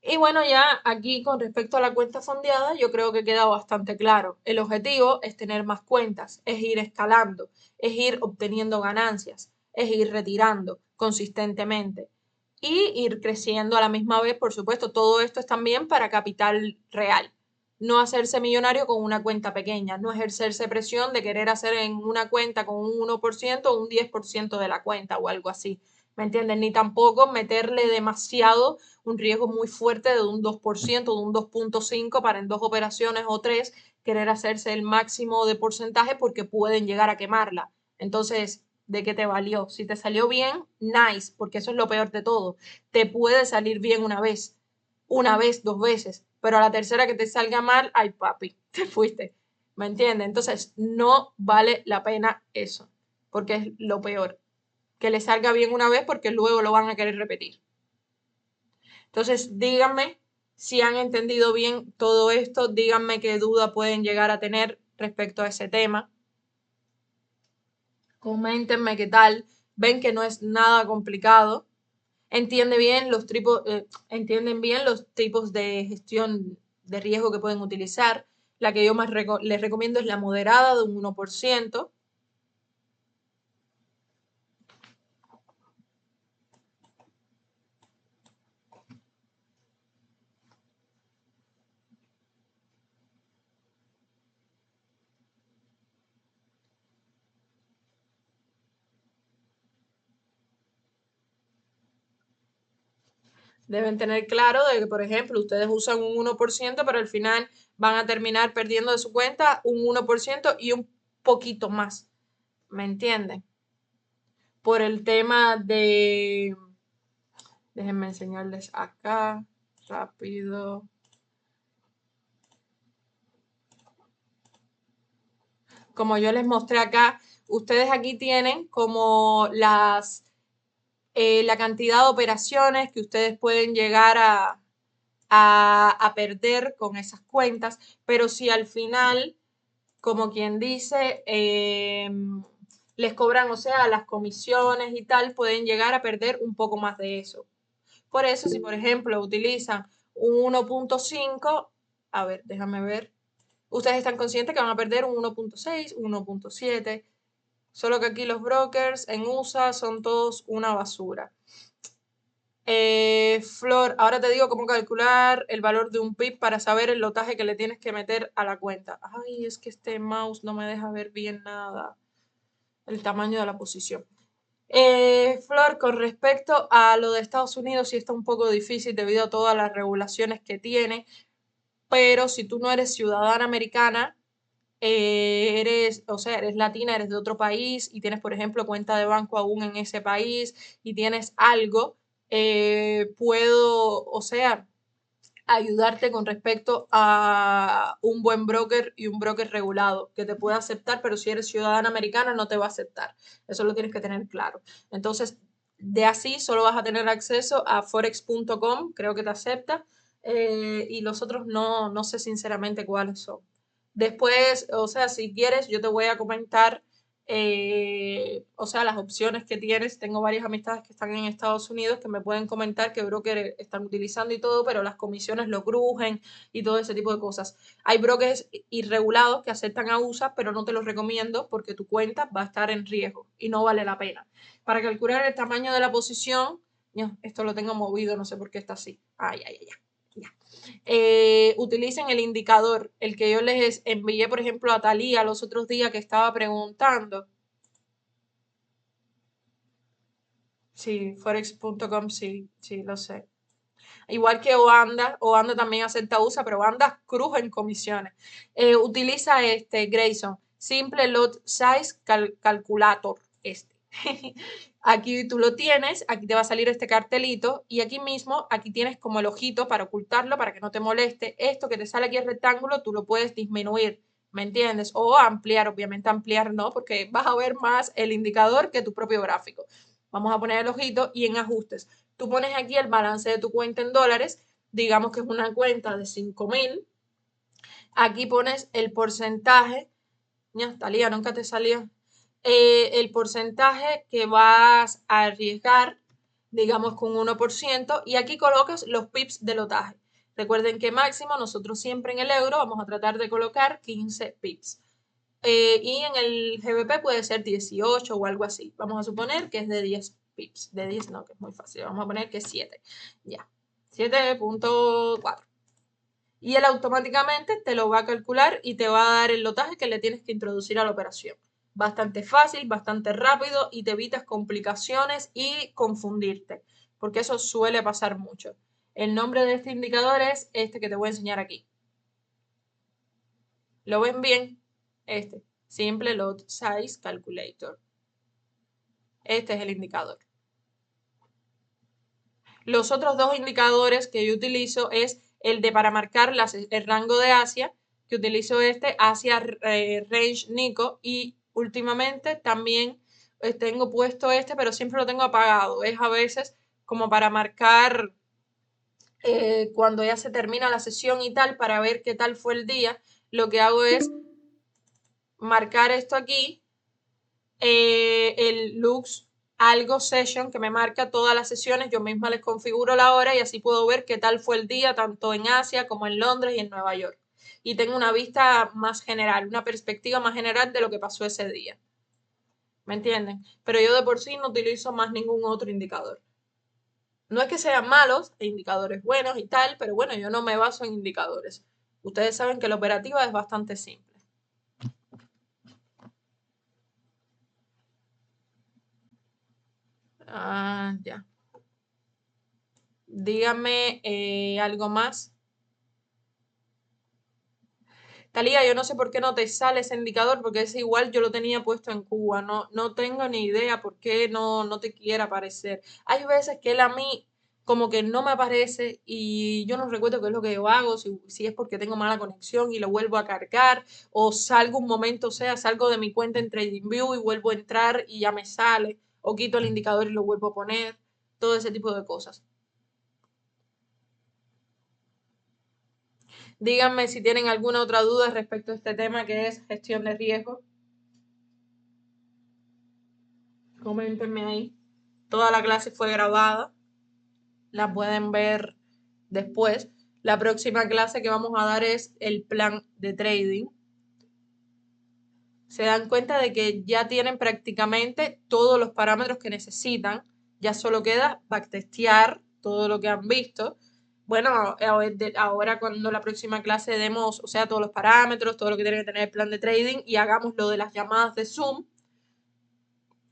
Y bueno, ya aquí con respecto a la cuenta fondeada, yo creo que queda bastante claro. El objetivo es tener más cuentas, es ir escalando, es ir obteniendo ganancias, es ir retirando consistentemente y ir creciendo a la misma vez. Por supuesto, todo esto es también para capital real. No hacerse millonario con una cuenta pequeña, no ejercerse presión de querer hacer en una cuenta con un 1% o un 10% de la cuenta o algo así. ¿Me entienden? Ni tampoco meterle demasiado un riesgo muy fuerte de un 2%, de un 2,5 para en 2 operaciones o 3 querer hacerse el máximo de porcentaje porque pueden llegar a quemarla. Entonces, ¿de qué te valió? Si te salió bien, nice, porque eso es lo peor de todo. Te puede salir bien una vez, 2 veces, pero a la tercera que te salga mal, ay papi, te fuiste. ¿Me entiendes? Entonces, no vale la pena eso, porque es lo peor. Que le salga bien una vez porque luego lo van a querer repetir. Entonces, díganme si han entendido bien todo esto, díganme qué duda pueden llegar a tener respecto a ese tema. Coméntenme qué tal. Ven que no es nada complicado. Entienden bien los tipos de gestión de riesgo que pueden utilizar. La que yo más les recomiendo es la moderada de un 1%. Deben tener claro de que, por ejemplo, ustedes usan un 1%, pero al final van a terminar perdiendo de su cuenta un 1% y un poquito más. ¿Me entienden? Por el tema de... Déjenme enseñarles acá rápido. Como yo les mostré acá, ustedes aquí tienen como la cantidad de operaciones que ustedes pueden llegar a perder con esas cuentas, pero si al final, como quien dice, les cobran, o sea, las comisiones y tal, pueden llegar a perder un poco más de eso. Por eso, si por ejemplo utilizan un 1,5, a ver, déjame ver, ustedes están conscientes que van a perder un 1,6, un 1,7, solo que aquí los brokers en USA son todos una basura. Flor, ahora te digo cómo calcular el valor de un pip para saber el lotaje que le tienes que meter a la cuenta. Ay, es que este mouse no me deja ver bien nada. El tamaño de la posición. Flor, con respecto a lo de Estados Unidos, sí está un poco difícil debido a todas las regulaciones que tiene, pero si tú no eres ciudadana americana, o sea, eres latina, eres de otro país y tienes, por ejemplo, cuenta de banco aún en ese país y tienes algo, puedo, o sea, ayudarte con respecto a un buen broker y un broker regulado que te pueda aceptar, pero si eres ciudadana americana no te va a aceptar. Eso lo tienes que tener claro. Entonces, de así solo vas a tener acceso a forex.com, creo que te acepta, y los otros no sé sinceramente cuáles son. Después, o sea, si quieres, yo te voy a comentar o sea, las opciones que tienes. Tengo varias amistades que están en Estados Unidos que me pueden comentar qué broker están utilizando y todo, pero las comisiones lo crujen y todo ese tipo de cosas. Hay brokers irregulados que aceptan a USA, pero no te los recomiendo porque tu cuenta va a estar en riesgo y no vale la pena. Para calcular el tamaño de la posición, ya, esto lo tengo movido, no sé por qué está así. Ay, ay, ay, ya. Utilicen el indicador, el que yo les envié, por ejemplo, a Talía los otros días que estaba preguntando. Sí, forex.com, sí, sí, lo sé. Igual que Oanda también acepta USA, pero Oanda cruja en comisiones. Utiliza este Grayson, Simple Lot Size Calculator, este. Aquí tú lo tienes, aquí te va a salir este cartelito y aquí mismo, aquí tienes como el ojito para ocultarlo, para que no te moleste. Esto que te sale aquí el rectángulo, tú lo puedes disminuir, ¿me entiendes? O ampliar, obviamente ampliar no, porque vas a ver más el indicador que tu propio gráfico. Vamos a poner el ojito y en ajustes. Tú pones aquí el balance de tu cuenta en dólares, digamos que es una cuenta de 5.000. Aquí pones el porcentaje, ya, Talía, nunca te salía, el porcentaje que vas a arriesgar, digamos con 1%, y aquí colocas los pips de lotaje. Recuerden que máximo, nosotros siempre en el euro vamos a tratar de colocar 15 pips. Y en el GBP puede ser 18 o algo así. Vamos a suponer que es de 10 pips. De 10 no, que es muy fácil. Vamos a poner que es 7. Ya. 7.4. Y él automáticamente te lo va a calcular y te va a dar el lotaje que le tienes que introducir a la operación. Bastante fácil, bastante rápido y te evitas complicaciones y confundirte, porque eso suele pasar mucho. El nombre de este indicador es este que te voy a enseñar aquí. ¿Lo ven bien? Este, Simple Lot Size Calculator. Este es el indicador. Los otros dos indicadores que yo utilizo es el de para marcar el rango de Asia, que utilizo este Asia Range Nico, y últimamente también tengo puesto este, pero siempre lo tengo apagado. Es a veces como para marcar cuando ya se termina la sesión y tal, para ver qué tal fue el día. Lo que hago es marcar esto aquí, el Lux algo session que me marca todas las sesiones, yo misma les configuro la hora y así puedo ver qué tal fue el día tanto en Asia como en Londres y en Nueva York. Y tengo una vista más general, una perspectiva más general de lo que pasó ese día. ¿Me entienden? Pero yo de por sí no utilizo más ningún otro indicador. No es que sean malos, hay indicadores buenos y tal, pero bueno, yo no me baso en indicadores. Ustedes saben que la operativa es bastante simple. Ah, ya. Dígame algo más. Talía, yo no sé por qué no te sale ese indicador, porque es igual yo lo tenía puesto en Cuba. No, no tengo ni idea por qué no te quiere aparecer. Hay veces que él a mí como que no me aparece y yo no recuerdo qué es lo que yo hago, si es porque tengo mala conexión y lo vuelvo a cargar, o salgo un momento, o sea, salgo de mi cuenta en TradingView y vuelvo a entrar y ya me sale, o quito el indicador y lo vuelvo a poner, todo ese tipo de cosas. Díganme si tienen alguna otra duda respecto a este tema que es gestión de riesgo. Coméntenme ahí. Toda la clase fue grabada. La pueden ver después. La próxima clase que vamos a dar es el plan de trading. Se dan cuenta de que ya tienen prácticamente todos los parámetros que necesitan. Ya solo queda backtestear todo lo que han visto. Bueno, ahora cuando la próxima clase demos, o sea, todos los parámetros, todo lo que tiene que tener el plan de trading y hagamos lo de las llamadas de Zoom,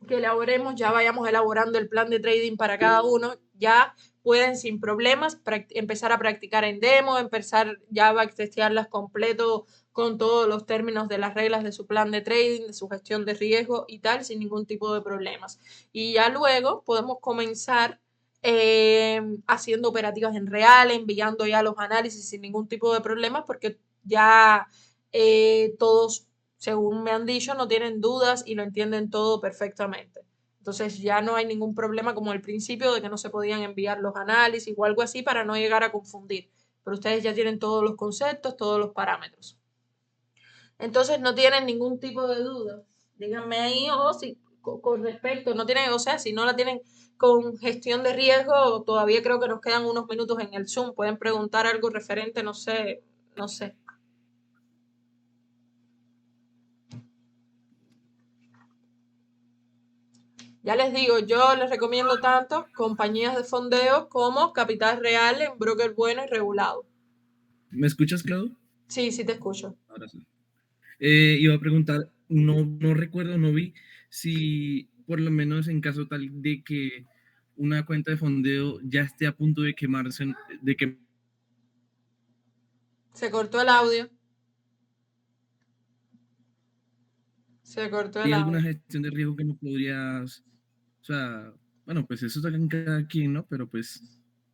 que elaboremos, ya vayamos elaborando el plan de trading para cada uno, ya pueden sin problemas empezar a practicar en demo, empezar ya a testearlas completo con todos los términos de las reglas de su plan de trading, de su gestión de riesgo y tal, sin ningún tipo de problemas. Y ya luego podemos comenzar haciendo operativas en real, enviando ya los análisis sin ningún tipo de problemas, porque ya todos según me han dicho, no tienen dudas y lo entienden todo perfectamente. Entonces ya no hay ningún problema como al principio de que no se podían enviar los análisis o algo así para no llegar a confundir. Pero ustedes ya tienen todos los conceptos, todos los parámetros. Entonces no tienen ningún tipo de duda. Díganme ahí, o si con respecto, no tienen, o sea, si no la tienen con gestión de riesgo, todavía creo que nos quedan unos minutos en el Zoom. Pueden preguntar algo referente, no sé, no sé. Ya les digo, yo les recomiendo tanto compañías de fondeo como Capital Real en broker bueno y regulado. ¿Me escuchas, Claudio? Sí, sí te escucho. Ahora sí. Iba a preguntar, no recuerdo, no vi si por lo menos en caso tal de que una cuenta de fondeo ya esté a punto de quemarse, de que Se cortó el audio. Se cortó el hay alguna audio. gestión de riesgo que no podrías, o sea, bueno, pues eso está en cada quien, ¿no? Pero pues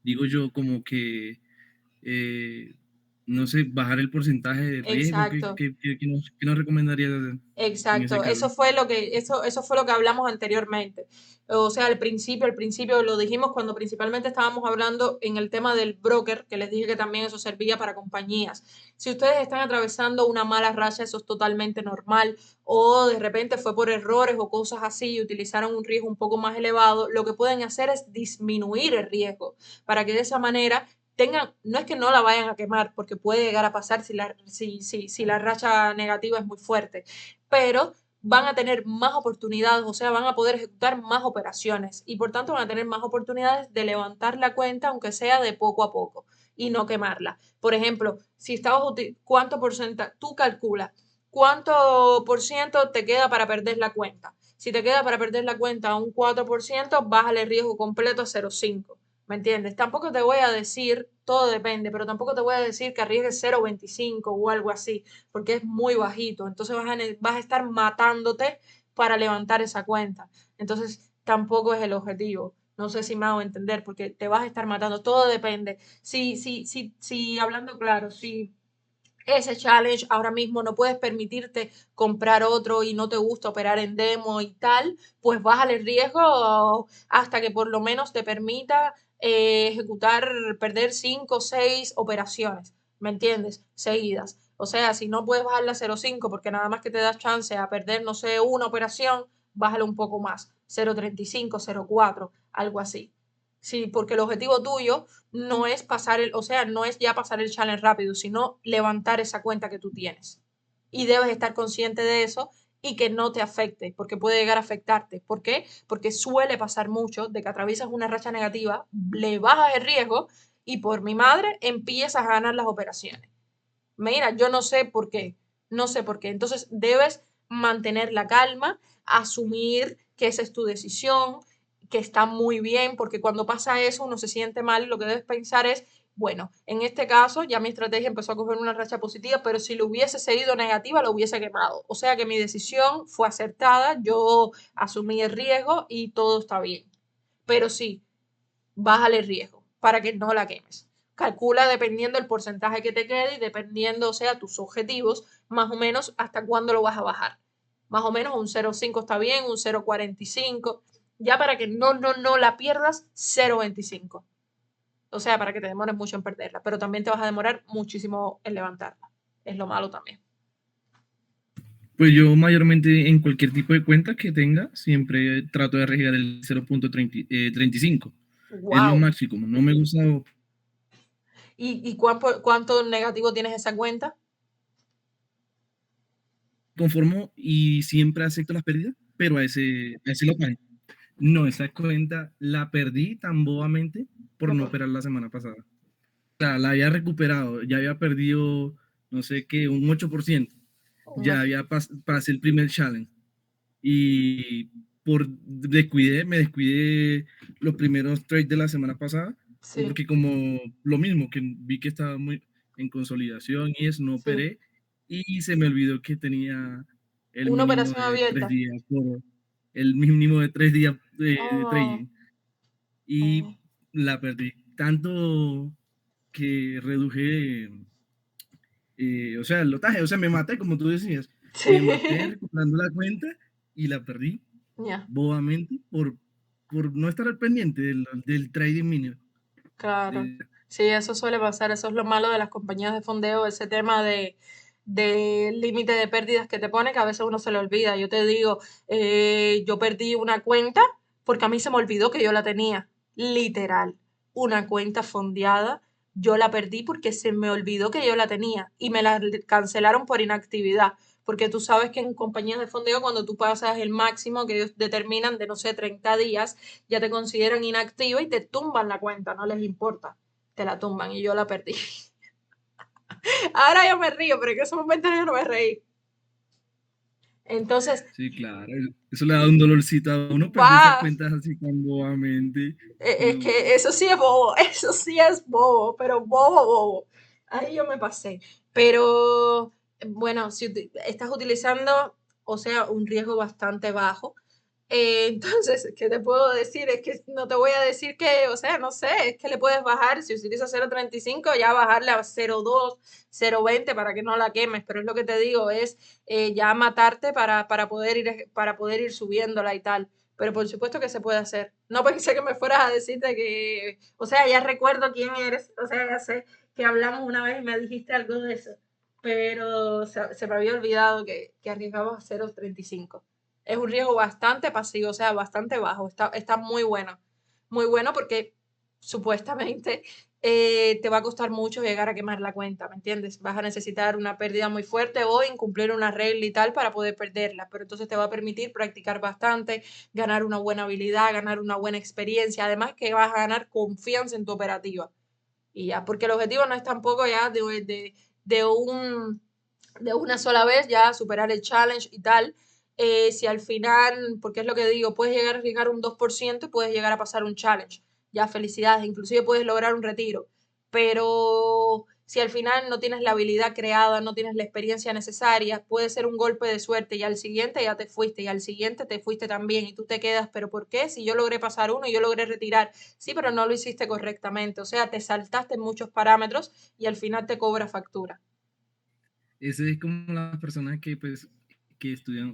digo yo como que, eh, no sé, bajar el porcentaje de riesgo, Exacto. qué nos recomendarías hacer en ese Exacto, caso? eso fue lo que hablamos anteriormente. O sea, al principio lo dijimos cuando principalmente estábamos hablando en el tema del broker, que les dije que también eso servía para compañías. Si ustedes están atravesando una mala racha, eso es totalmente normal, o de repente fue por errores o cosas así y utilizaron un riesgo un poco más elevado, lo que pueden hacer es disminuir el riesgo para que de esa manera tengan, no es que no la vayan a quemar, porque puede llegar a pasar si la racha negativa es muy fuerte, pero van a tener más oportunidades, o sea, van a poder ejecutar más operaciones y por tanto van a tener más oportunidades de levantar la cuenta, aunque sea de poco a poco y no quemarla. Por ejemplo, si estabas, ¿cuánto porcentaje? Tú calculas cuánto por ciento te queda para perder la cuenta. Si te queda para perder la cuenta a un 4%, bájale el riesgo completo a 0,5. ¿Me entiendes? Tampoco te voy a decir, todo depende, pero tampoco te voy a decir que arriesgues 0,25 o algo así, porque es muy bajito. Entonces vas a estar matándote para levantar esa cuenta. Entonces tampoco es el objetivo. No sé si me hago entender, porque te vas a estar matando. Todo depende. Si hablando claro, si ese challenge ahora mismo no puedes permitirte comprar otro y no te gusta operar en demo y tal, pues bájale el riesgo hasta que por lo menos te permita ejecutar, perder 5 o 6 operaciones, ¿me entiendes? Seguidas. O sea, si no puedes bajarla a 0,5 porque nada más que te das chance a perder, no sé, una operación, bájale un poco más, 0,35, 0,4, algo así. Sí, porque el objetivo tuyo no es pasar o sea, no es ya pasar el challenge rápido, sino levantar esa cuenta que tú tienes. Y debes estar consciente de eso y que no te afecte, porque puede llegar a afectarte. ¿Por qué? Porque suele pasar mucho de que atraviesas una racha negativa, le bajas el riesgo y por mi madre empiezas a ganar las operaciones. Mira, yo no sé por qué, no sé por qué. Entonces debes mantener la calma, asumir que esa es tu decisión, que está muy bien, porque cuando pasa eso uno se siente mal y lo que debes pensar es, bueno, en este caso ya mi estrategia empezó a coger una racha positiva, pero si lo hubiese seguido negativa lo hubiese quemado. O sea que mi decisión fue acertada, yo asumí el riesgo y todo está bien. Pero sí, bájale el riesgo para que no la quemes. Calcula dependiendo del porcentaje que te quede y dependiendo, o sea, tus objetivos, más o menos hasta cuándo lo vas a bajar. Más o menos un 0,5 está bien, un 0,45, ya para que no la pierdas, 0,25. O sea, para que te demores mucho en perderla, pero también te vas a demorar muchísimo en levantarla. Es lo malo también. Pues yo mayormente en cualquier tipo de cuenta que tenga, siempre trato de arriesgar el 0,35. Es lo Wow. máximo. No me gusta, ¿Y cuánto negativo tienes esa cuenta? conformo y siempre acepto las pérdidas, pero a ese lo pagué. No, esa cuenta la perdí tan bobamente por no operar la semana pasada. O sea, la había recuperado, ya había perdido, no sé qué, un 8%. Ya había pasé el primer challenge. Y me descuidé los primeros trades de la semana pasada, Sí, porque como lo mismo, que vi que estaba muy en consolidación y eso, no sí. operé, y se me olvidó que tenía el Una mínimo operación de tres abierta. días, el mínimo de 3 días de Oh, trading, y oh. la perdí. Tanto que reduje, o sea, el lotaje, o sea, me maté, como tú decías, me maté Sí, recuperando la cuenta y la perdí ya, bobamente por no estar al pendiente del trading minion. claro. De- Sí, eso suele pasar, eso es lo malo de las compañías de fondeo, ese tema del límite de pérdidas que te pone, que a veces uno se le olvida. Yo te digo, yo perdí una cuenta porque a mí se me olvidó que yo la tenía, literal, una cuenta fondeada. Yo la perdí porque se me olvidó que yo la tenía y me la cancelaron por inactividad. Porque tú sabes que en compañías de fondeo, cuando tú pasas el máximo que ellos determinan de, no sé, 30 días, ya te consideran inactiva y te tumban la cuenta, no les importa. Te la tumban y yo la perdí. Ahora yo me río, pero en ese momento yo no me reí. Entonces, Sí, claro. Eso le da un dolorcito a uno perder esa va, cuenta así tan bobamente. es No. que eso sí es bobo, eso sí es bobo, pero bobo, bobo. Ahí yo me pasé. Pero bueno, si estás utilizando, o sea, un riesgo bastante bajo. Entonces, ¿qué te puedo decir? Es que no te voy a decir que, o sea, no sé, es que le puedes bajar, si utilizas 0,35, ya bajarle a 0,2, 0,20 para que no la quemes, pero es lo que te digo, es ya matarte para poder ir subiéndola y tal. Pero por supuesto que se puede hacer. No pensé que me fueras a decirte que, o sea, ya recuerdo quién eres, o sea, ya sé que hablamos una vez y me dijiste algo de eso, pero se me había olvidado que arriesgabas a 0,35. Es un riesgo bastante pasivo, o sea, bastante bajo. Está muy bueno porque supuestamente te va a costar mucho llegar a quemar la cuenta, ¿me entiendes? Vas a necesitar una pérdida muy fuerte o incumplir una regla y tal para poder perderla, pero entonces te va a permitir practicar bastante, ganar una buena habilidad, ganar una buena experiencia, además que vas a ganar confianza en tu operativa. Y ya, porque el objetivo no es tampoco ya de un de una sola vez ya superar el challenge y tal. Si al final, porque es lo que digo, puedes llegar a arriesgar un 2% y puedes llegar a pasar un challenge. Ya, felicidades, inclusive puedes lograr un retiro. Pero si al final no tienes la habilidad creada, no tienes la experiencia necesaria, puede ser un golpe de suerte y al siguiente ya te fuiste y al siguiente te fuiste también y tú te quedas, pero ¿por qué? Si yo logré pasar uno y yo logré retirar, sí, pero no lo hiciste correctamente, o sea, te saltaste en muchos parámetros y al final te cobra factura. Ese es como las personas que, pues, que estudian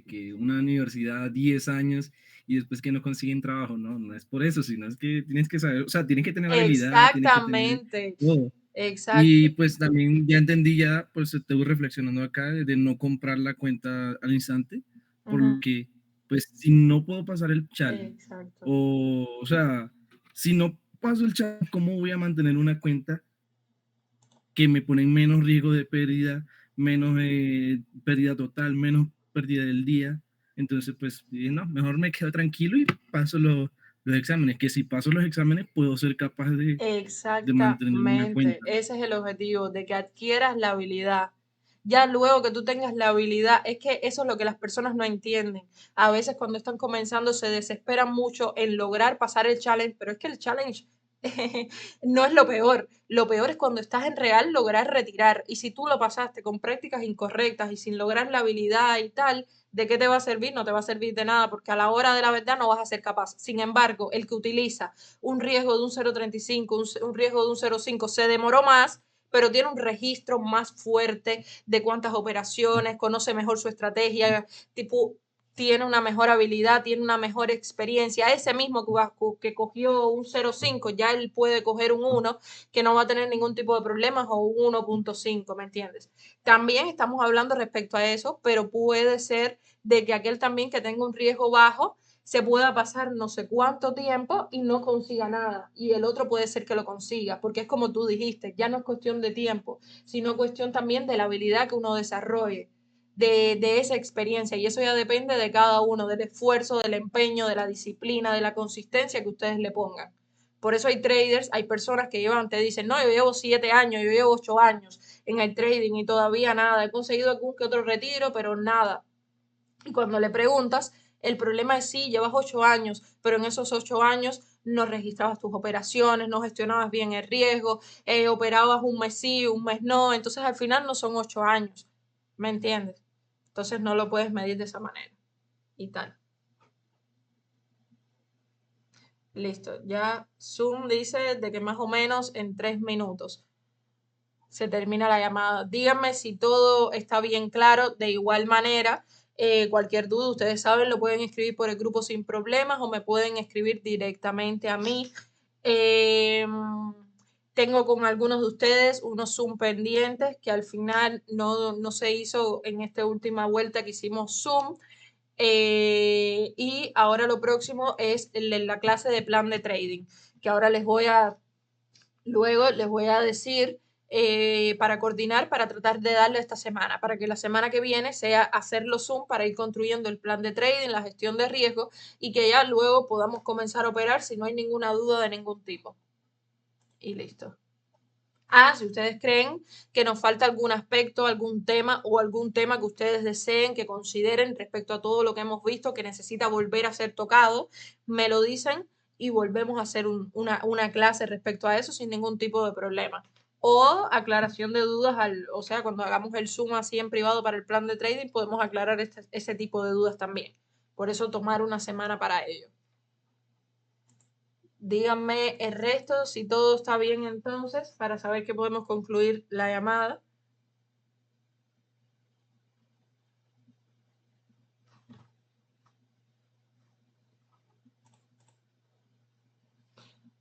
que una universidad 10 años y después que no consiguen trabajo, no, no es por eso, sino es que tienes que saber, o sea, tienes que tener habilidad, tienes que tener Exactamente, todo. Y exacto. pues también ya entendí, ya pues estuve reflexionando acá de no comprar la cuenta al instante, Ujú, porque pues si no puedo pasar el challenge, exacto. o sea, si no paso el challenge, ¿cómo voy a mantener una cuenta que me ponen menos riesgo de pérdida, menos pérdida total, menos pérdida del día? Entonces, pues, no, mejor me quedo tranquilo y paso los exámenes, que si paso los exámenes puedo ser capaz de mantener una Exactamente, cuenta. ese es el objetivo, de que adquieras la habilidad. Ya luego que tú tengas la habilidad, es que eso es lo que las personas no entienden. A veces cuando están comenzando se desesperan mucho en lograr pasar el challenge, pero es que el challenge no es lo peor. Lo peor es cuando estás en real lograr retirar. Y si tú lo pasaste con prácticas incorrectas y sin lograr la habilidad y tal, ¿de qué te va a servir? No te va a servir de nada porque a la hora de la verdad no vas a ser capaz. Sin embargo, el que utiliza un riesgo de un 0,35, un riesgo de un 0,5, se demoró más, pero tiene un registro más fuerte de cuántas operaciones, conoce mejor su estrategia, tipo, tiene una mejor habilidad, tiene una mejor experiencia. Ese mismo que cogió un 0,5, ya él puede coger un 1, que no va a tener ningún tipo de problemas, o un 1,5, ¿me entiendes? También estamos hablando respecto a eso, pero puede ser de que aquel también que tenga un riesgo bajo se pueda pasar no sé cuánto tiempo y no consiga nada. Y el otro puede ser que lo consiga, porque es como tú dijiste, ya no es cuestión de tiempo, sino cuestión también de la habilidad que uno desarrolle, de esa experiencia. Y eso ya depende de cada uno, del esfuerzo, del empeño, de la disciplina, de la consistencia que ustedes le pongan. Por eso hay traders, hay personas que llevan, te dicen, no, yo llevo 7 años, yo llevo 8 años en el trading y todavía nada. He conseguido algún que otro retiro, pero nada. Y cuando le preguntas, el problema es sí, llevas 8 años, pero en esos 8 años no registrabas tus operaciones, no gestionabas bien el riesgo, operabas un mes sí, un mes no, entonces al final no son 8 años, ¿me entiendes? Entonces no lo puedes medir de esa manera y tal. Listo, ya Zoom dice de que más o menos en 3 minutos se termina la llamada. Díganme si todo está bien claro. De igual manera, cualquier duda, ustedes saben, lo pueden escribir por el grupo sin problemas o me pueden escribir directamente a mí. Eh, tengo con algunos de ustedes unos Zoom pendientes que al final no se hizo en esta última vuelta que hicimos Zoom. Y ahora lo próximo es la clase de plan de trading, que ahora luego les voy a decir para coordinar, para tratar de darle esta semana, para que la semana que viene sea hacerlo Zoom para ir construyendo el plan de trading, la gestión de riesgo y que ya luego podamos comenzar a operar si no hay ninguna duda de ningún tipo. Y listo. Si ustedes creen que nos falta algún aspecto, algún tema o algún tema que ustedes deseen, que consideren respecto a todo lo que hemos visto, que necesita volver a ser tocado, me lo dicen y volvemos a hacer una clase respecto a eso sin ningún tipo de problema. O aclaración de dudas, o sea, cuando hagamos el Zoom así en privado para el plan de trading, podemos aclarar ese tipo de dudas también. Por eso tomar una semana para ello. Díganme el resto, si todo está bien entonces, para saber que podemos concluir la llamada.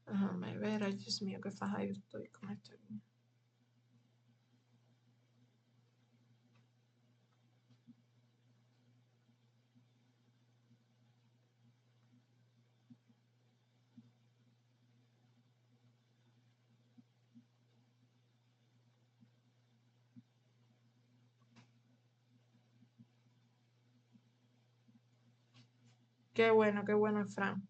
Déjame ver, ay Dios mío, qué faja yo estoy con esto. Qué bueno, Fran.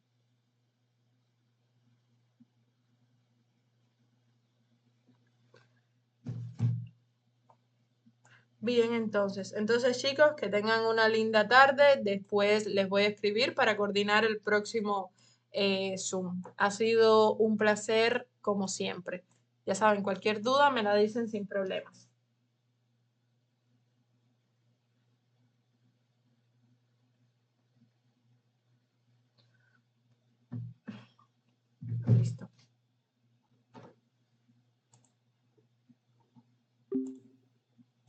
Bien, entonces chicos, que tengan una linda tarde. Después les voy a escribir para coordinar el próximo Zoom. Ha sido un placer como siempre. Ya saben, cualquier duda me la dicen sin problemas. Listo.